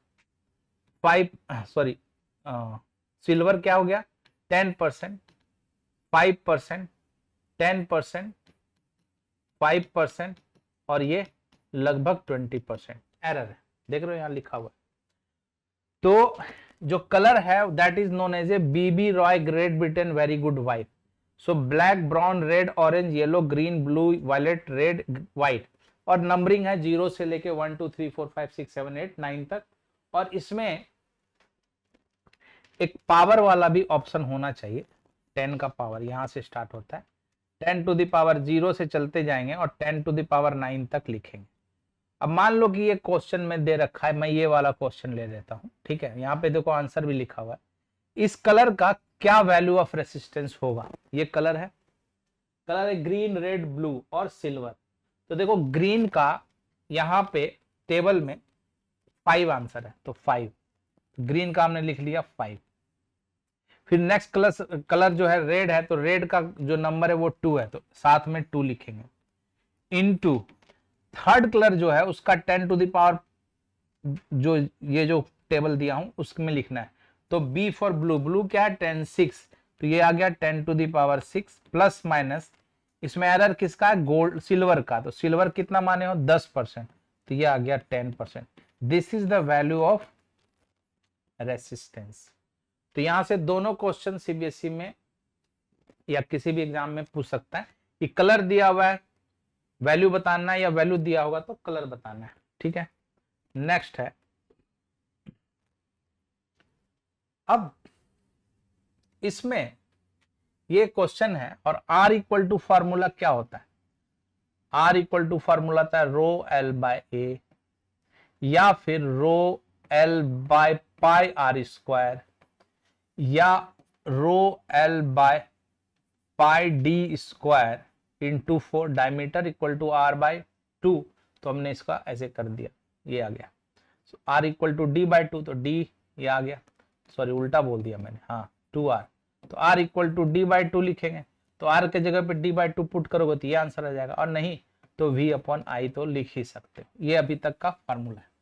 सिल्वर क्या हो गया? 10%, 5%, 10%, 5% और ये लगभग 20% एरर है। देख रहे हो यहां लिखा हुआ है। तो जो कलर है that is known as a B B Roy Great Britain very good white. So black, brown, red, orange, yellow, green, blue, violet, red, white, और नंबरिंग है 0 से लेके 1 2 3 4 5 6 7 8 9 तक। और इसमें एक पावर वाला भी ऑप्शन होना चाहिए। 10 का पावर यहां से स्टार्ट होता है, 10 टू द पावर 0 से चलते जाएंगे और 10 टू द पावर 9 तक लिखेंगे। अब मान लो कि ये क्वेश्चन में दे रखा है, मैं ये वाला क्वेश्चन ले लेता हूं, ठीक है। यहाँ पे देखो आंसर भी लिखा हुआ है, इस कलर का क्या वैल्यू ऑफ रेसिस्टेंस होगा। ये कलर है, कलर है ग्रीन, रेड, ब्लू और सिल्वर। तो देखो ग्रीन का यहाँ पे टेबल में 5 आंसर है, तो 5, ग्रीन का हमने लिख लिया 5। फिर नेक्स्ट कलर जो है रेड है, तो रेड का जो नंबर है वो 2 है, तो साथ में 2 लिखेंगे। इनटू थर्ड कलर जो है उसका 10 टू द पावर, जो ये जो टेबल दिया हूं उसमें लिखना है। तो बी फॉर ब्लू, ब्लू क्या है 10 6, तो ये आ गया 10 to the power 6 plus minus, इसमें एरर किसका है, गोल्ड सिल्वर का, तो सिल्वर कितना माने हो 10%, तो ये आ गया 10%। This is the value of resistance. तो यहां से दोनों क्वेश्चन सीबीएसई में या किसी भी एग्जाम में पूछ सकता है कि कलर दिया हुआ है वैल्यू बताना है, या वैल्यू दिया होगा तो कलर बताना है, ठीक है। नेक्स्ट है, अब इसमें ये क्वेश्चन है और R इक्वल टू फॉर्मूला क्या होता है, R इक्वल टू फॉर्मूला होता है रो L बाय ए, या फिर rho L by pi R square, या rho L by pi D square into 4, diameter equal to R by 2, तो हमने इसका ऐसे कर दिया, ये आ गया। R equal to D by 2, तो D ये आ गया, सॉरी उल्टा बोल दिया मैंने, हाँ 2R, तो R equal to D by 2 लिखेंगे, तो R के जगह पे D बाय 2 पुट करोगे तो ये आंसर आ जाएगा, और नहीं तो V अपॉन I तो लिख ही सकते हो। ये अभी तक का फॉर्मूला है।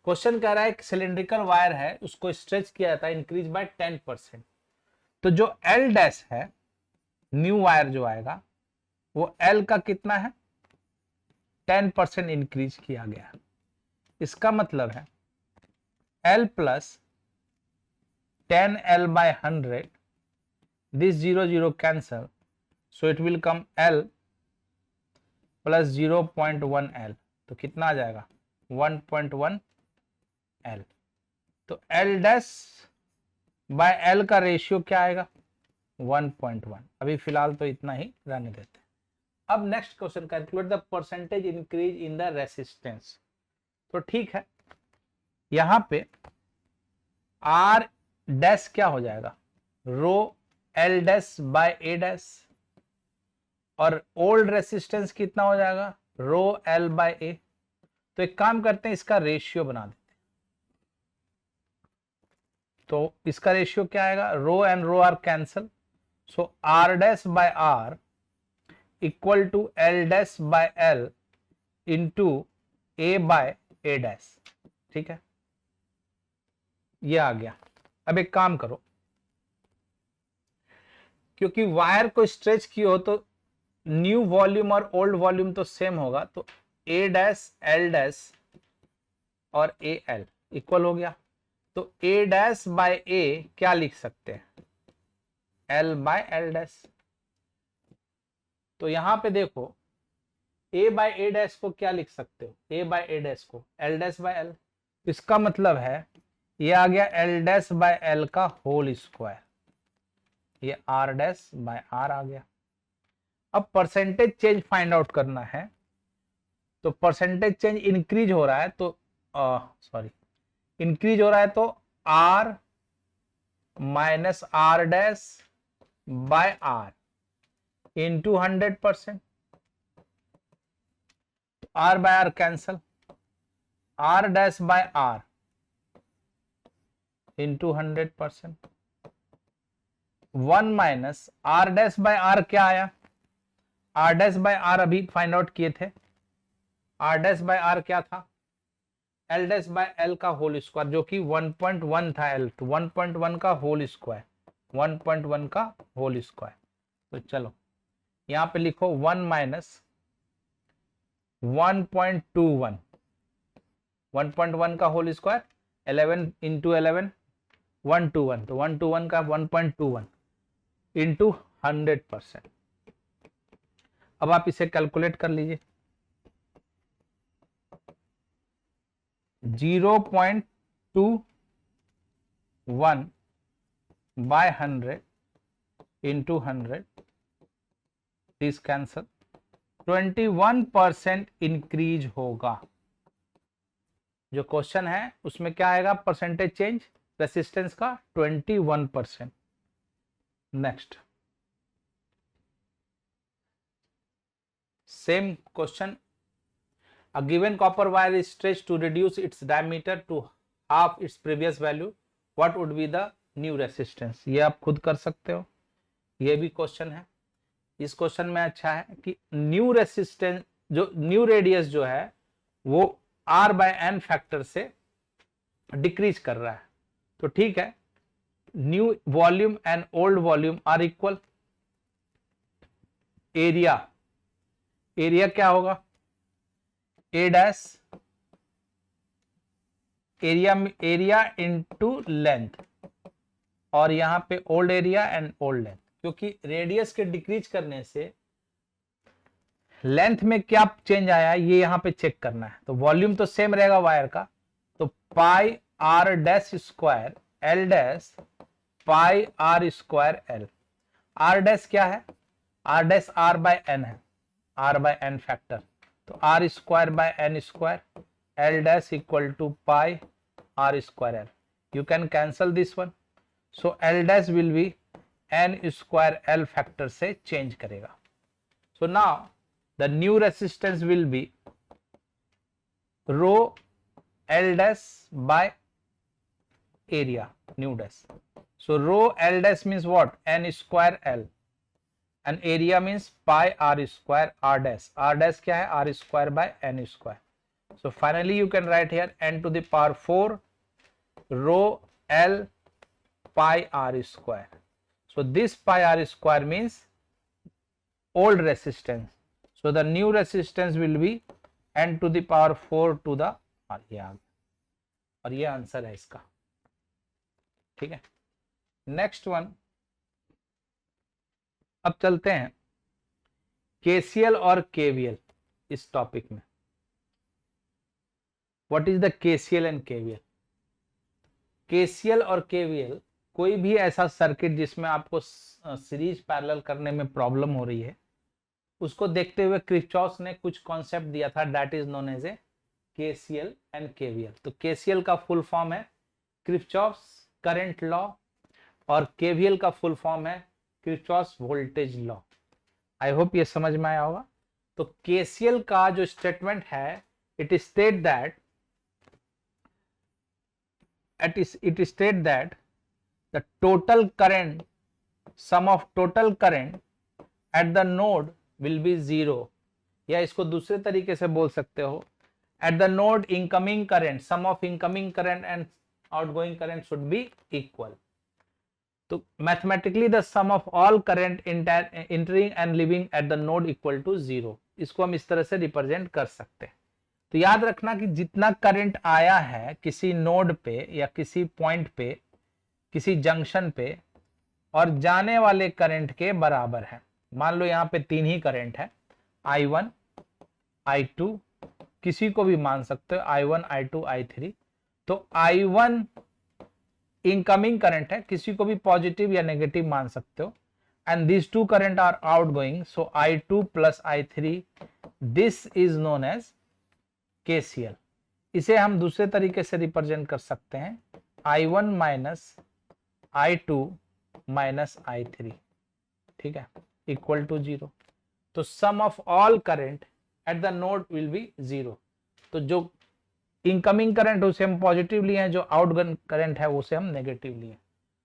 क्वेश्चन कह रहा है सिलिंड्रिकल वायर है, उसको स्ट्रेच किया जाता है इंक्रीज बाय 10%, तो जो L डैश है न्यू वायर जो आएगा वो L का कितना है 10% इंक्रीज किया गया। इसका मतलब है L plus 10L by 100, this 0 cancel, so it will come L plus 0.1 L, तो कितना आ जाएगा 1.1 L। तो L डैश बाय L का रेशियो क्या आएगा 1.1। अभी फिलहाल तो इतना ही रहने देते हैं। अब next question, calculate the percentage increase in the resistance. तो ठीक है, यहां पे R डैश क्या हो जाएगा रो L dash bye A dash, और ओल्ड रेसिस्टेंस कितना हो जाएगा रो L बाय A। तो एक काम करते हैं, इसका रेशियो बना देते हैं, तो इसका रेशियो क्या आएगा, rho and rho R cancel, so R dash by R equal to L dash by L into A by A dash, ठीक है, ये आ गया। अब एक काम करो, क्योंकि वायर को स्ट्रेच की हो तो न्यू वॉल्यूम और ओल्ड वॉल्यूम तो सेम होगा, तो A डैश L डैश और ए एल इक्वल हो गया, तो A डैश बाय A क्या लिख सकते हैं L बाय L डैश। तो यहां पे देखो A बाय A डैश को क्या लिख सकते हो, A बाय A डैश को L डैश बाय L, इसका मतलब है ये आ गया L डैश बाय L का होल स्क्वायर, ये R डैश बाय R आ गया। अब परसेंटेज चेंज फाइंड आउट करना है, तो परसेंटेज चेंज इंक्रीज हो रहा है, तो सॉरी इंक्रीज हो रहा है, तो R minus R dash by R into 100%, R by R cancel, R dash by R into 100%, 1 minus R dash by R क्या आया, R डैश बाय R अभी फाइंड आउट किए थे, R डैश बाय R क्या था L dash by L का whole square, जो कि 1.1 था L, तो 1.1 का होल स्क्वायर, 1.1 का होल स्क्वायर। तो चलो यहां पे लिखो 1 माइनस 1.21, 1.1 का होल स्क्वायर 11 इंटू 11 121, तो 121 का 1.21 इंटू 100%। अब आप इसे कैलकुलेट कर लीजिए, 0.21 by 100 into 100 this cancel, 21% increase होगा। जो क्वेश्चन है उसमें क्या आएगा परसेंटेज चेंज रेसिस्टेंस का 21%। Next same question, a given copper wire is stretched to reduce its diameter to half its previous value, what would be the new resistance? ये आप खुद कर सकते हो, ये भी क्वेश्चन है। इस क्वेश्चन में अच्छा है कि न्यू रेसिस्टेंस जो न्यू रेडियस जो है वो R/N फैक्टर से डिक्रीज कर रहा है, तो ठीक है, new volume and old volume are equal. Area क्या होगा, a dash area into length, और यहां पे old area and old length, क्योंकि रेडियस के डिक्रीज करने से लेंथ में क्या चेंज आया है ये यहां पे चेक करना है। तो वॉल्यूम तो सेम रहेगा वायर का, तो pi R dash square L dash pi R square L. R dash क्या है, आर डैश R/N है, R/N फैक्टर, तो R square by N square, L dash equal to pi R square L। You can cancel this one, so L dash will be N square L factor से change करेगा। So now the new resistance will be rho L dash by area new dash. So rho L dash means what, N square L, and area means pi r square r dash। r dash क्या है, r square by n square। so finally you can write here n to the power 4 rho l pi r square। so this pi r square means old resistance, so the new resistance will be n to the power 4 to the r। ये आ गया और ये answer है इसका, ठीक है। Next one, अब चलते हैं KCL और KVL इस टॉपिक में। What is the KCL and KVL? KCL और KVL कोई भी ऐसा सर्किट जिसमें आपको सीरीज पैरेलल करने में प्रॉब्लम हो रही है, उसको देखते हुए किरचॉफ ने कुछ कॉन्सेप्ट दिया था, that is known as a KCL and KVL। तो KCL का फुल फॉर्म है किरचॉफ करंट लॉ, और KVL का फुल फॉर्म है Kirchhoff voltage law. I hope ये समझ में आया होगा। तो KCL का जो स्टेटमेंट है, it state that the total current, sum of total current at the node will be zero, या इसको दूसरे तरीके से बोल सकते हो, at the node incoming current, sum of incoming current and outgoing current should be equal. तो mathematically the sum of all current entering and leaving at the node equal to zero, इसको हम इस तरह से रिप्रेजेंट कर सकते हैं। तो याद रखना कि जितना करंट आया है किसी नोड पे या किसी पॉइंट पे, किसी जंक्शन पे, और जाने वाले करंट के बराबर है। मान लो यहाँ पे 3 ही करंट है, I1 I2, किसी को भी मान सकते हो, I1 I2 I3। तो I1 इनकमिंग करंट है, किसी को भी पॉजिटिव या नेगेटिव मान सकते हो, and this two current are outgoing, so I2 plus I3, this is known as KCL। इसे हम दूसरे तरीके से रिप्रेजेंट कर सकते हैं, I1 minus I2 minus I3, ठीक है, इक्वल टू जीरो। तो sum of all current at the node will be zero. तो जो इनकमिंग करंट उसे हम पॉजिटिव लिए हैं, जो आउटगोइंग करंट है उसे हम नेगेटिव लिए।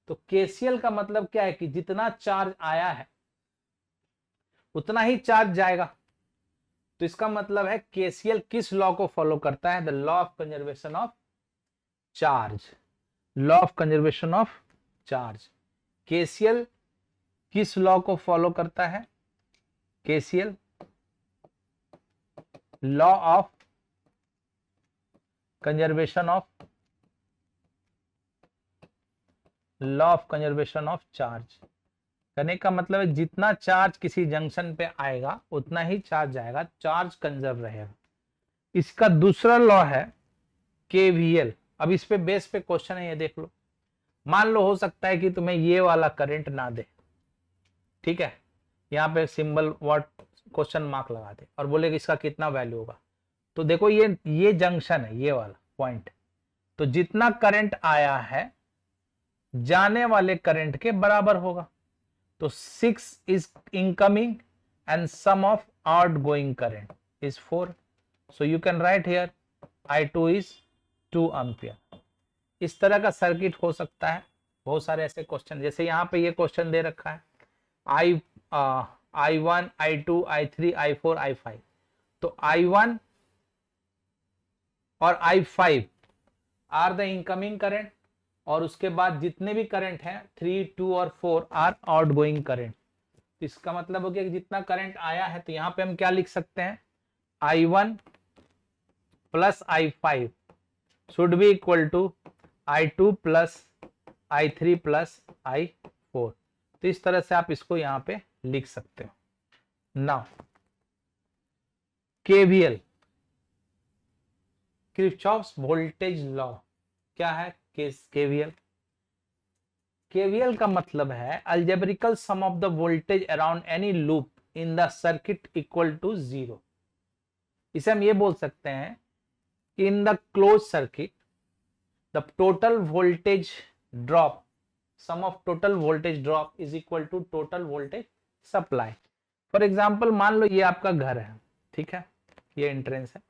तो KCL का मतलब क्या है कि जितना चार्ज आया है उतना ही चार्ज जाएगा। तो इसका मतलब है KCL किस लॉ को फॉलो करता है, the law of conservation of charge. Law of conservation of charge, KCL किस लॉ को फॉलो करता है, KCL law of conservation of charge. करने का मतलब है जितना चार्ज किसी जंक्शन पे आएगा उतना ही चार्ज जाएगा, चार्ज कंजर्व रहेगा। इसका दूसरा लॉ है KVL। अब इस पे बेस पे क्वेश्चन है, ये देख लो। मान लो हो सकता है कि तुम्हें ये वाला करंट ना दे, ठीक है, यहाँ पे सिंबल व्हाट क्वेश्चन मार्क लगा दे और बोले कि इसका कितना वैल्यू होगा। तो देखो ये जंक्शन है, ये वाला, पॉइंट, तो जितना करंट आया है जाने वाले करंट के बराबर होगा। तो 6 is incoming and sum of outgoing current is 4, so you can write here I2 is 2 ampere. इस तरह का सर्किट हो सकता है, बहुत सारे ऐसे क्वेश्चन, जैसे यहां पे ये क्वेश्चन दे रखा है I1 I2 I3 I4 I5, तो I1 और I5 are the incoming current, और उसके बाद जितने भी करंट हैं 3 2 और 4 आर आउटगोइंग करंट। तो इसका मतलब हो गया कि जितना करंट आया है, तो यहां पे हम क्या लिख सकते हैं, I1 plus I5 should be equal to I2 plus I3 plus I4। तो इस तरह से आप इसको यहां पे लिख सकते हो। Now KVL, Kirchhoff's voltage law, क्या है KVL? KVL का मतलब है algebraic sum of the voltage around any loop in the circuit equal to 0। इसे हम ये बोल सकते हैं कि in the close circuit the total voltage drop, sum of total voltage drop is equal to total voltage supply. For example मान लो ये आपका घर है, ठीक है, ये एंट्रेंस है,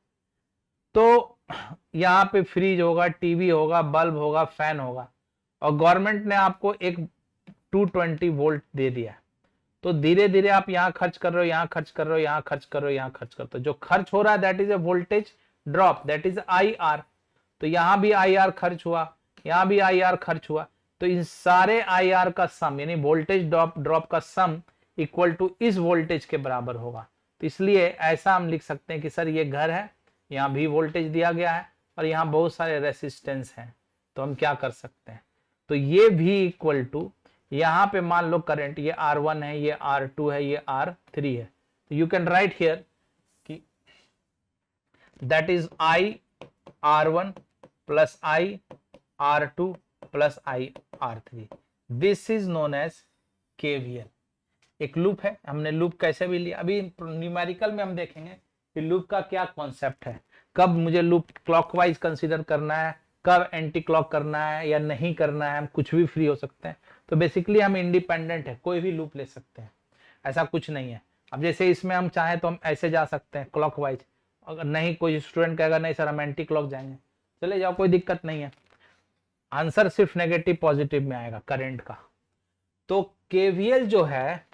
तो यहाँ पे फ्रिज होगा, टीवी होगा, बल्ब होगा, फैन होगा, और गवर्नमेंट ने आपको एक 220 वोल्ट दे दिया। तो धीरे धीरे आप यहाँ खर्च कर रहे हो, यहाँ खर्च कर रहे हो, यहाँ खर्च कर रहे हो, यहाँ खर्च कर रहे हो, जो खर्च हो रहा है that is a voltage drop, that is IR। तो यहाँ भी IR खर्च हुआ, यहाँ भी IR खर्च हुआ, तो इन सारे IR का सम यानी वोल्टेज ड्रॉप का सम इक्वल टू इस वोल्टेज के बराबर होगा। तो इसलिए ऐसा हम लिख सकते हैं कि सर ये घर है, यहाँ भी वोल्टेज दिया गया है, और यहाँ बहुत सारे रेसिस्टेंस हैं, तो हम क्या कर सकते हैं, तो ये भी इक्वल टू, यहाँ पे मान लो करंट ये R1 है, ये R2 है, ये R3 है, तो यू कैन राइट हियर कि that is IR1 plus IR2 plus IR3, this is known as KVL। एक लूप है, हमने लूप कैसे भी लिया, अभी न्यूमेरिकल में हम देखेंगे कि लूप का क्या कॉन्सेप्ट है, कब मुझे लूप क्लॉकवाइज कंसीडर करना है, कब एंटी क्लॉक करना है या नहीं करना है, हम कुछ भी फ्री हो सकते हैं। तो बेसिकली हम इंडिपेंडेंट है, कोई भी लूप ले सकते हैं, ऐसा कुछ नहीं है। अब जैसे इसमें हम चाहें तो हम ऐसे जा सकते हैं क्लॉकवाइज, अगर नहीं कोई स्टूडेंट कहेगा नहीं सर हम एंटी क्लॉक जाएंगे, चले जाओ, कोई दिक्कत नहीं है, आंसर सिर्फ नेगेटिव पॉजिटिव में आएगा करंट का। तो KVL जो है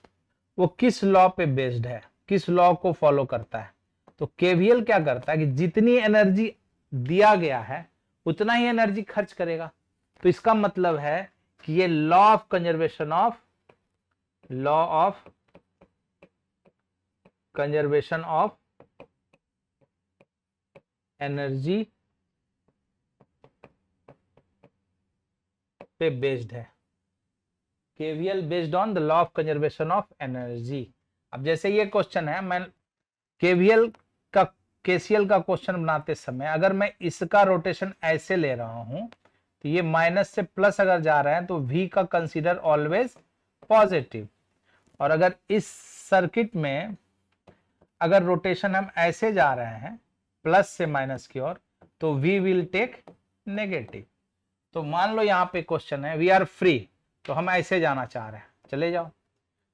वो किस लॉ पे बेस्ड है, किस लॉ को फॉलो करता है, तो KVL क्या करता है कि जितनी एनर्जी दिया गया है उतना ही एनर्जी खर्च करेगा। तो इसका मतलब है कि ये law of conservation of energy पे बेस्ड है। KVL based on the law of conservation of energy. अब जैसे ये क्वेश्चन है, मैं KVL का KCL का क्वेश्चन बनाते समय अगर मैं इसका रोटेशन ऐसे ले रहा हूं, तो ये माइनस से प्लस अगर जा रहा है तो V का कंसीडर ऑलवेज पॉजिटिव, और अगर इस सर्किट में अगर रोटेशन हम ऐसे जा रहे हैं प्लस से माइनस की ओर, तो V विल टेक नेगेटिव। तो मान लो यहाँ पे क्वेश्चन है वी आर फ्री, तो हम ऐसे जाना चाह रहे हैं, चले जाओ।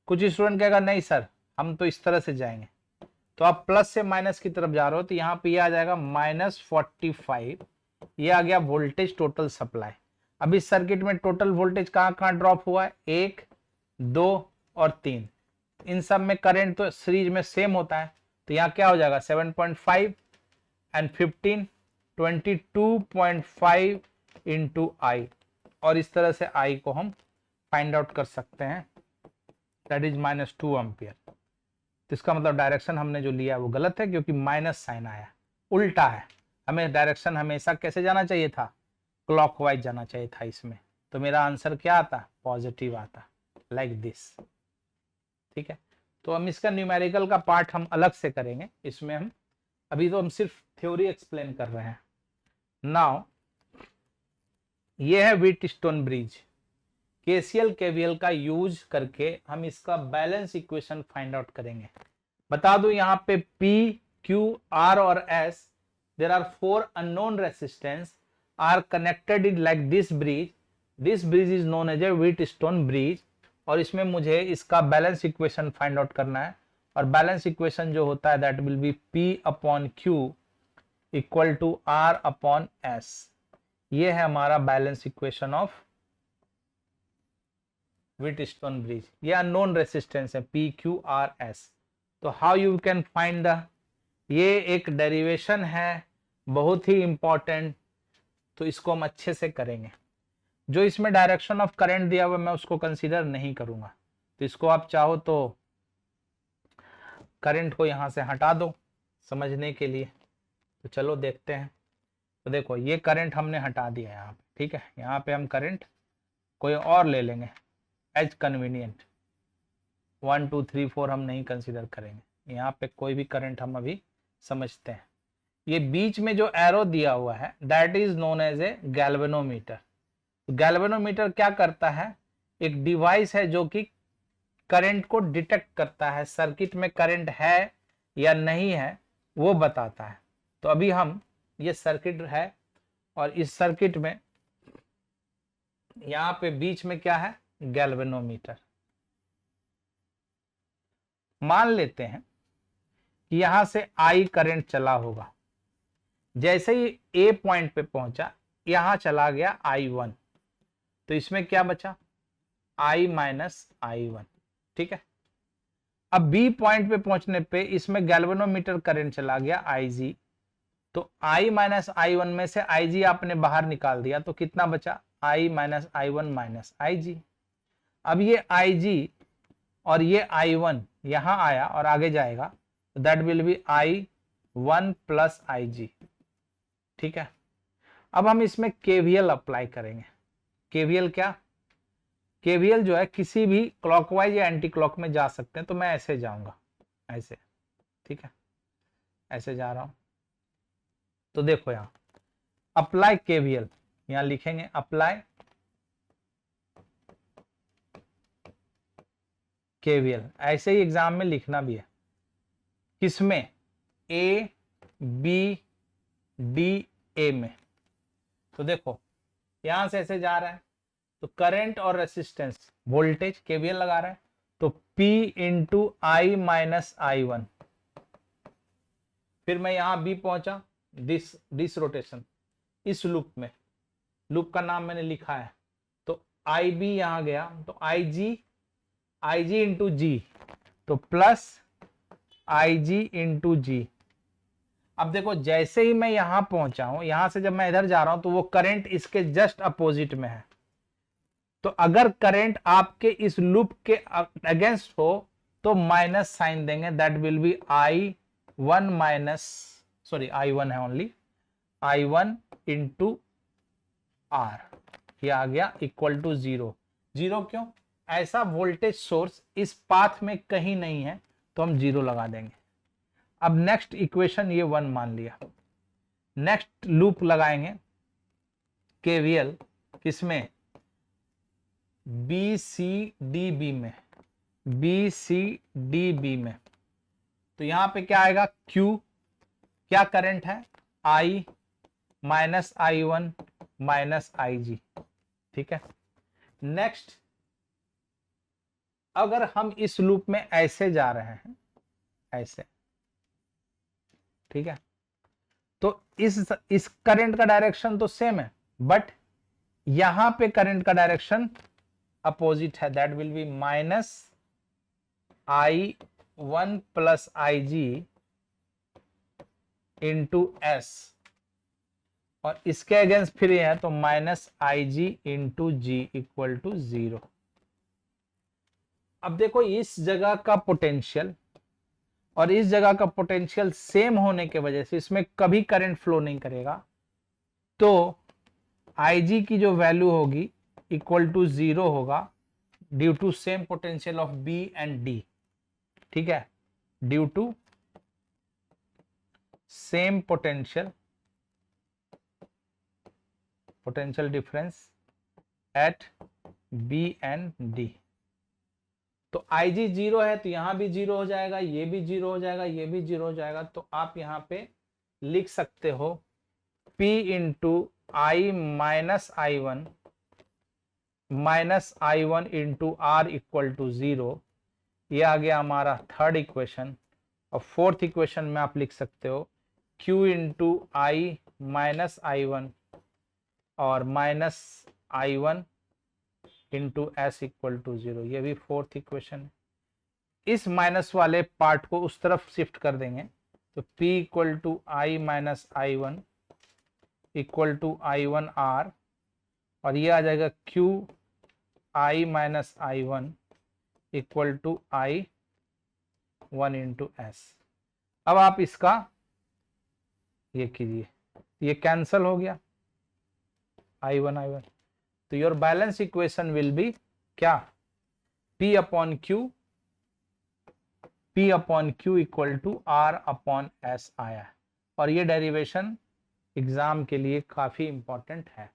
कुछ स्टूडेंट कहेगा नहीं सर हम तो इस तरह से जाएंगे, तो आप प्लस से माइनस की तरफ जा रहे हो, तो यहाँ पे ये आ जाएगा -45, ये आ गया वोल्टेज टोटल सप्लाई। अब इस सर्किट में टोटल वोल्टेज कहाँ कहाँ ड्रॉप हुआ है, 1 2 और 3, इन सब में करंट तो सीरीज में सेम होता है, तो यहाँ क्या हो जाएगा 7.5 एंड 15 22.5 इंटू I, और इस तरह से I को हम फाइंड आउट कर सकते हैं, दैट इज -2 एम्पियर। तो इसका मतलब डायरेक्शन हमने जो लिया वो गलत है, क्योंकि माइनस साइन आया, उल्टा है। हमें डायरेक्शन हमेशा कैसे जाना चाहिए था, क्लॉकवाइज जाना चाहिए था इसमें, तो मेरा आंसर क्या आता, पॉजिटिव आता, लाइक दिस। ठीक है, तो हम इसका न्यूमेरिकल का पार्ट हम अलग से करेंगे, इसमें हम अभी तो हम सिर्फ थ्योरी एक्सप्लेन कर रहे हैं। नाउ ये है व्हीटस्टोन ब्रिज, KCL KVL का यूज करके हम इसका बैलेंस इक्वेशन फाइंड आउट करेंगे। बता दूं यहाँ पे P Q R और S there are 4 unknown resistance are connected in like this bridge is known as a Wheatstone bridge, और इसमें मुझे इसका बैलेंस इक्वेशन फाइंड आउट करना है, और बैलेंस इक्वेशन जो होता है that will be P/Q equal to R/S। ये है हमारा balance equation of Wheatstone bridge. ये अननोन रेसिस्टेंस है PQRS। तो how you can find the, ये एक डेरिवेशन है बहुत ही इंपॉर्टेंट, तो इसको हम अच्छे से करेंगे। जो इसमें डायरेक्शन ऑफ करंट दिया हुआ मैं उसको कंसीडर नहीं करूंगा, तो इसको आप चाहो तो करंट को यहां से हटा दो समझने के लिए। तो चलो देखते हैं। तो देखो ये करंट हमने हटा दिया यहाँ पे, ठीक है। यहाँ पे हम करंट कोई और ले लेंगे एज कन्वीनियंट, 1 2 3 4 हम नहीं कंसीडर करेंगे। यहाँ पे कोई भी करंट हम अभी समझते हैं। ये बीच में जो एरो दिया हुआ है that is known as a galvanometer. Galvanometer क्या करता है, एक डिवाइस है जो कि करंट को डिटेक्ट करता है, सर्किट में करंट है या नहीं है वो बताता है। तो अभी हम ये सर्किट है, और इस सर्किट में यहाँ पे बीच में क्या है, गैल्वेनोमीटर। मान लेते हैं कि यहां से I करंट चला होगा, जैसे ही A पॉइंट पे पहुंचा यहां चला गया I1, तो इसमें क्या बचा I माइनस I1, ठीक है। अब B पॉइंट पे पहुंचने पे इसमें गैल्वेनोमीटर करंट चला गया IG, तो I माइनस I1 में से IG आपने बाहर निकाल दिया, तो कितना बचा I minus I1 minus IG। अब ये IG और ये I1 यहां आया और आगे जाएगा, तो that will B I1 plus IG, ठीक है। अब हम इसमें KVL अप्लाई करेंगे। KVL क्या, KVL जो है किसी भी क्लॉकवाइज या एंटी क्लॉक में जा सकते हैं, तो मैं ऐसे जाऊंगा, ऐसे, ठीक है, ऐसे जा रहा हूं। तो देखो यहां अप्लाई KVL, यहां लिखेंगे अप्लाई KVL। ऐसे ही एग्जाम में लिखना भी है, किसमें, A B D A में। तो देखो यहां से ऐसे जा रहा है, तो करंट और रेसिस्टेंस वोल्टेज KVL लगा रहा है, तो P into I minus I1। फिर मैं यहां B पहुंचा, दिस रोटेशन, इस लूप में, लूप का नाम मैंने लिखा है, तो IB यहां गया, तो IG इंटू G, तो प्लस IG इंटू G। अब देखो जैसे ही मैं यहां पहुंचा हूं, यहां से जब मैं इधर जा रहा हूं, तो वो करंट इसके जस्ट अपोजिट में है। तो अगर करंट आपके इस लूप के अगेंस्ट हो तो माइनस साइन देंगे, that will B I1 minus, sorry I1 है ओनली, I1 इंटू R, ये आ गया इक्वल टू 0। 0 क्यों, ऐसा वोल्टेज सोर्स इस पाथ में कहीं नहीं है, तो हम 0 लगा देंगे। अब नेक्स्ट इक्वेशन ये 1 मान लिया, नेक्स्ट लूप लगाएंगे KVL किसमें, BCDB में, BCDB में। तो यहां पे क्या आएगा, Q क्या करंट है, I minus I1 minus IG, ठीक है। नेक्स्ट अगर हम इस लूप में ऐसे जा रहे हैं, ऐसे, ठीक है, तो इस करंट का डायरेक्शन तो सेम है, बट यहां पे करंट का डायरेक्शन अपोजिट है, that will be minus I1 plus IG into S, और इसके अगेंस्ट फिर ये है, तो minus IG into G equal to 0। अब देखो इस जगह का पोटेंशियल और इस जगह का पोटेंशियल सेम होने के वजह से इसमें कभी करंट फ्लो नहीं करेगा, तो IG की जो वैल्यू होगी इक्वल टू 0 होगा, due to same potential of B and D, ठीक है, due to same potential difference at B and D। तो IG 0 है, तो यहां भी 0 हो जाएगा, ये भी 0 हो जाएगा, ये भी 0 हो जाएगा। तो आप यहाँ पे लिख सकते हो P into I minus I one into R equal to 0। ये आ गया हमारा थर्ड इक्वेशन। और फोर्थ इक्वेशन में आप लिख सकते हो Q into I minus I one और minus I one into S equal to 0। ये भी फोर्थ इक्वेशन है। इस माइनस वाले पार्ट को उस तरफ शिफ्ट कर देंगे तो P equal to I minus I one equal to I one R, और ये आ जाएगा Q I minus I one equal to I one into S. अब आप इसका ये कीजिए, ये कैंसल हो गया आई वन। तो your balance equation will be क्या, P upon Q equal to R upon S आया। और ये डेरिवेशन एग्जाम के लिए काफी इंपॉर्टेंट है।